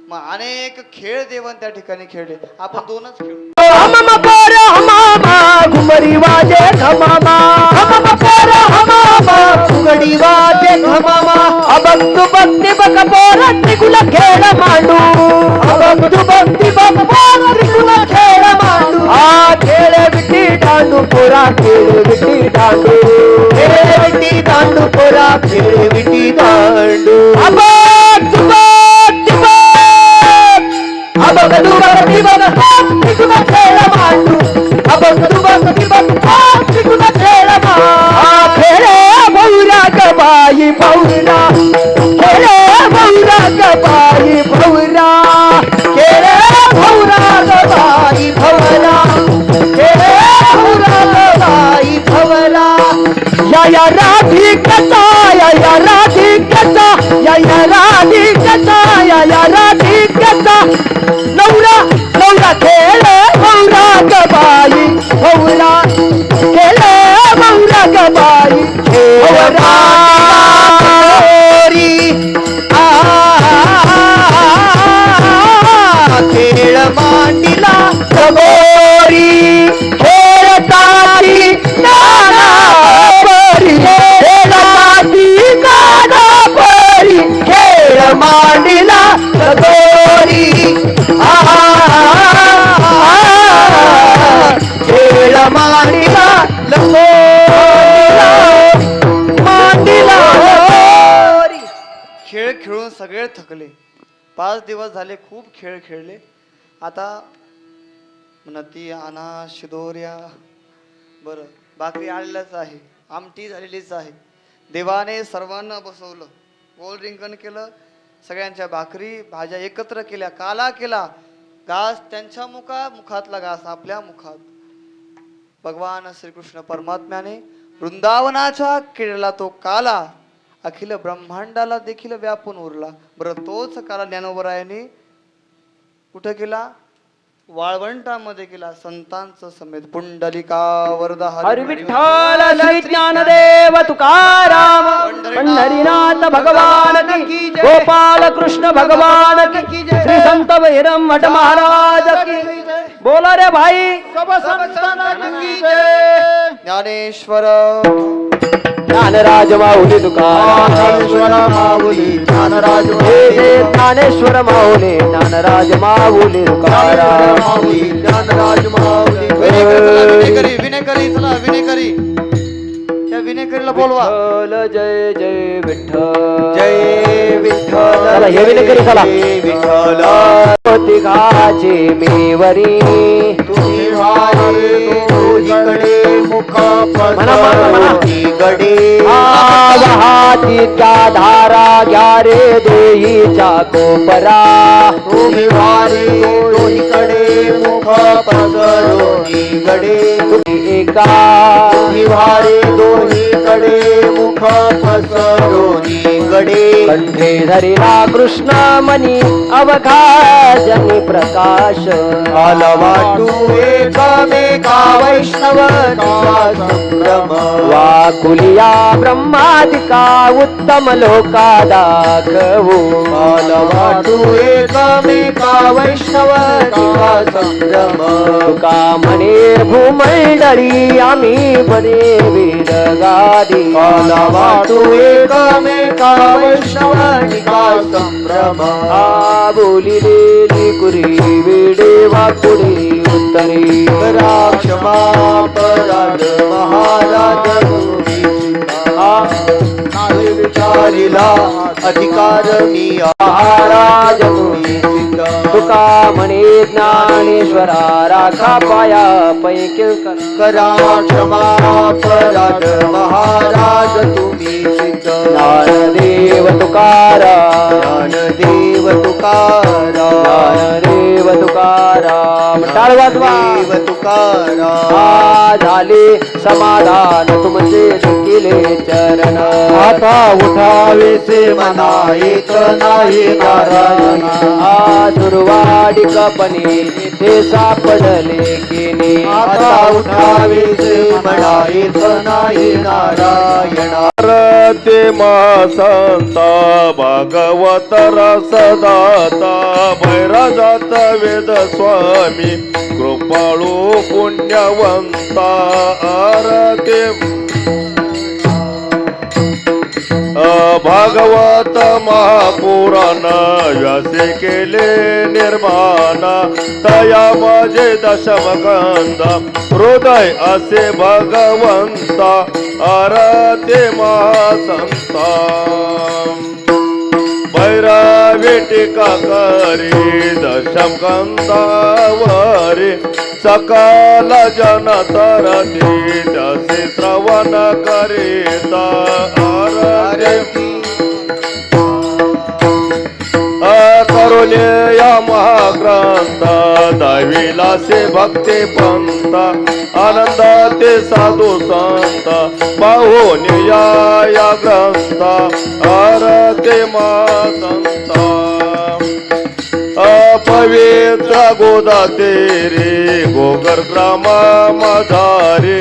मग अनेक खेळ देवान त्या ठिकाणी खेळले. आपण 2च खेळू. हमामा पर हमामा घुमरी वाजे घमामा, हमामा पर हमामा घुगडी वाजे घमामा. अबंतु भक्ती बक पोर त्रिकुल खेळ मांडू, अबंतु भक्ती बक पोर त्रिकुल खेळ मांडू. आ खेळ विटी दांडू पोरा, खेळ विटी दांडू, खेळ विटी दांडू पोरा, खेळ विटी दांडू. अबंतु भक्ती अबंतु भक्ती बक त्रिकुल खेळ मांडू, अबंतु भक्ती बक त्रिकुल खेळ मांडू. खेळ भौरा गबाई भौरा, खेळ भौरा गबाई भौरा, खेळ भौरा गबाई भौरा, खेळ भौरा गबाई भौरा. या राधिकता, या राधिकता, या राधिकता, या राधिकता. नवरा नवरा खेळ भौरा गबाई भौरा, खेळ भौरा गबाई भौरा. खेळ मांडिला सबोरी, खेळताती नाना परी, खेळताती नाना परी. खेळ मांडिला सबोरी, खेळ मांडिला मांडिला. खेळ खेळून सगळे थकले. 5 दिवस झाले खूप खेळ खेळले. आता नती आणा शिदोऱ्या. बरं, भाकरी आलेल्याच आहे, आमटी झालेलीच आहे. देवाने सर्वांना बसवलं, गोल रिंगण केलं, सगळ्यांच्या भाकरी भाज्या एकत्र केल्या, काला केला. घास त्यांच्या मुखातला घास आपल्या मुखात. भगवान श्रीकृष्ण परमात्म्याने वृंदावनाच्या केळला तो काला अखिल ब्रह्मांडाला देखील व्यापून उरला. बरं, तोच काला ज्ञानोबरायाने कुठं केला, वाळवंटामध्ये केला, संतांचं समेत. पुंडलिका वरदा हरी विठ्ठल श्री ज्ञानदेव तुकाराम, पंढरीनाथ भगवान की, गोपाल कृष्ण भगवान की, श्री संत भैरम मठ महाराज की. बोला रे भाई सब संतान की जय. ज्ञानेश्वर ज्ञानराज माऊली तुकाराम ज्ञानेश्वर माऊली ज्ञानराज हे जे ज्ञानेश्वर माऊली ज्ञानराज माऊली तुकाराम माऊली ज्ञानराज माऊली. विनेकरी चला विनेकरी त्या विनेकरीला बोलवा. विठ्ठल जय जय विठ्ठल जय विठ्ठल. चला, हे विनेकरी चला. जय विठ्ठल. तिघाचे मेवरी तुम्ही वारे दोहीकडे मुख म्हणा, म्हणा. गडे. वाहती त्या धारा घ्या रे देहीच्या कोपरा तुम्ही वारे दोहीकडे मुख पसरोनी गडे. तुम्ही एका तुम्ही वारे दोहीकडे मुख पसरोनी गडे. कंठे धरिला कृष्ण मनी अवघा जनी प्रकाश आला वाटू एकमेका वैष्णवचा संभ्रम. वाकुलिया ब्रह्मादिका उत्तम लोका दाखवू आला वाटू एकमेका वैष्णवचा संभ्रम. तुका म्हणे भूमंडळी आम्ही बरे वीरगादी आला वाटू एकमेका वैष्णवचा संभ्रम. आ बोलिलेली कुरी वेडे वाकुडी उत्तरी क्षमा पराध महाराज विचारिला अधिकार मी महाराज तुम्ही सिद्ध. तुका म्हणे ज्ञानेश्वरा राखा पाया पैकी करा क्षमा पराध महाराज तुम्ही सिद्ध. ज्ञानदेव तुकाराम ज्ञानदेव तुकाराम. ज्ञानदेव तुकाराम टाळ वाजवा देव तुकाराम. आ झाले समाधान तुमचे केले चरण आता उठावेसे मना येत नाही नारायण. आ सुरवाडिकपणे इथे सापडले केले आता उठावेसे मना येत नाही नारायण. ते मा संता भागवत रसदाता भैराजात वेद स्वामी कृपाळू पुण्यवंता आरते भागवत महापुराण व्यासे केले निर्माण तया माझे दशमकंद हृदय असे भगवंता आरते महासंता भैरवी टीका करी दशमकंदावरी सकल जन तरती तसे श्रवण करीता आरती करुले या महाग्रंथ दविलासे भक्ती पंत आनंद ते साधू संत पाहून या ग्रंथ आरते मा संता अपवित्र गोदा तेरे गोगर ग्रामा मधारे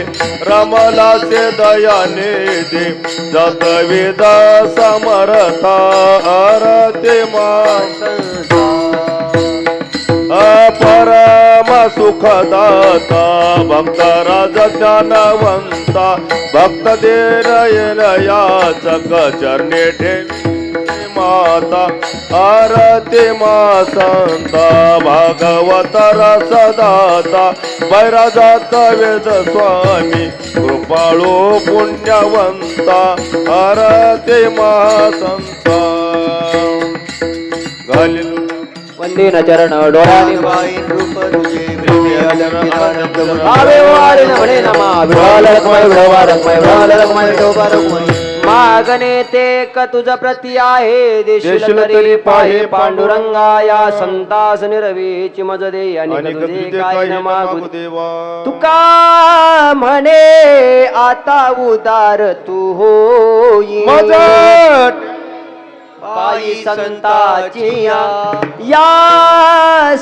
रमला से दयाने दे जत वेद समरथा आरते मा परम सुखदाता भक्त राज ज्ञानवंता भक्त देन याचक चरणे ठेवी माता आरती मा संता भागवत रसदाता वैराजात वेद स्वामी कृपाळू पुण्यवंता आरती मा संता घालील वंदीन चरण डोळ्याने वाईन रूप तुझे प्रेमी अलंकित आनंद आवे वारे म्हणे नमा विठ्ठल रखमाई विठोबा रखमाई विठ्ठल रखमाई विठोबा रखमाई. मागणे ते क तुझ प्रती आहे देशील तरी पाहे पांडुरंगा या संतास निरवीची मज दे आणि तुझे काय न मागू देवा तुका म्हणे आता उदार तू होई मजट पायी संताची या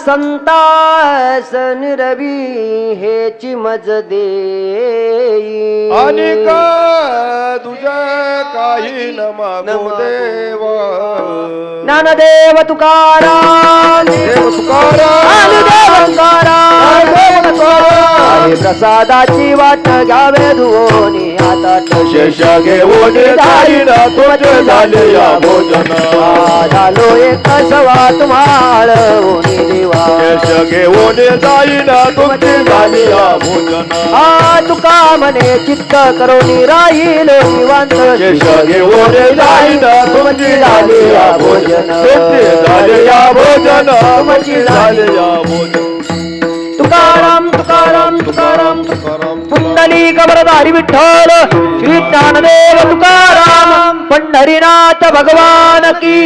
संतास निरवी हेची मज देई आणि तुझ्या काही न मागू देवा ज्ञानदेव तुकाराम देव तुकाराम ज्ञानदेव तुकाराम प्रसादाची वाट घ्यावे धुवोनी आता शेष घेऊन जाईन तुझे झाले या भोजन झालो एक सवा तुम्हाळ होनी देवा शेष घेऊन जाईन तुझे झाले या भोजन तुका म्हणे चित्त करोनी राहिलो निवांत शेष घेऊन जाईन तुझे झाले या भोजन तुझे झाले या भोजन तुझे झाले या भोजन तुकाराम तुकाराम तुकाराम पुंडली कबरधारी विठ्ठल श्री ज्ञानदेव तुकाराम पंढरीनाथ भगवान की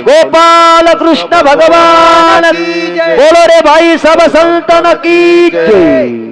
गोपाल कृष्ण भगवान की बोलो रे भाई सब संतन की जय।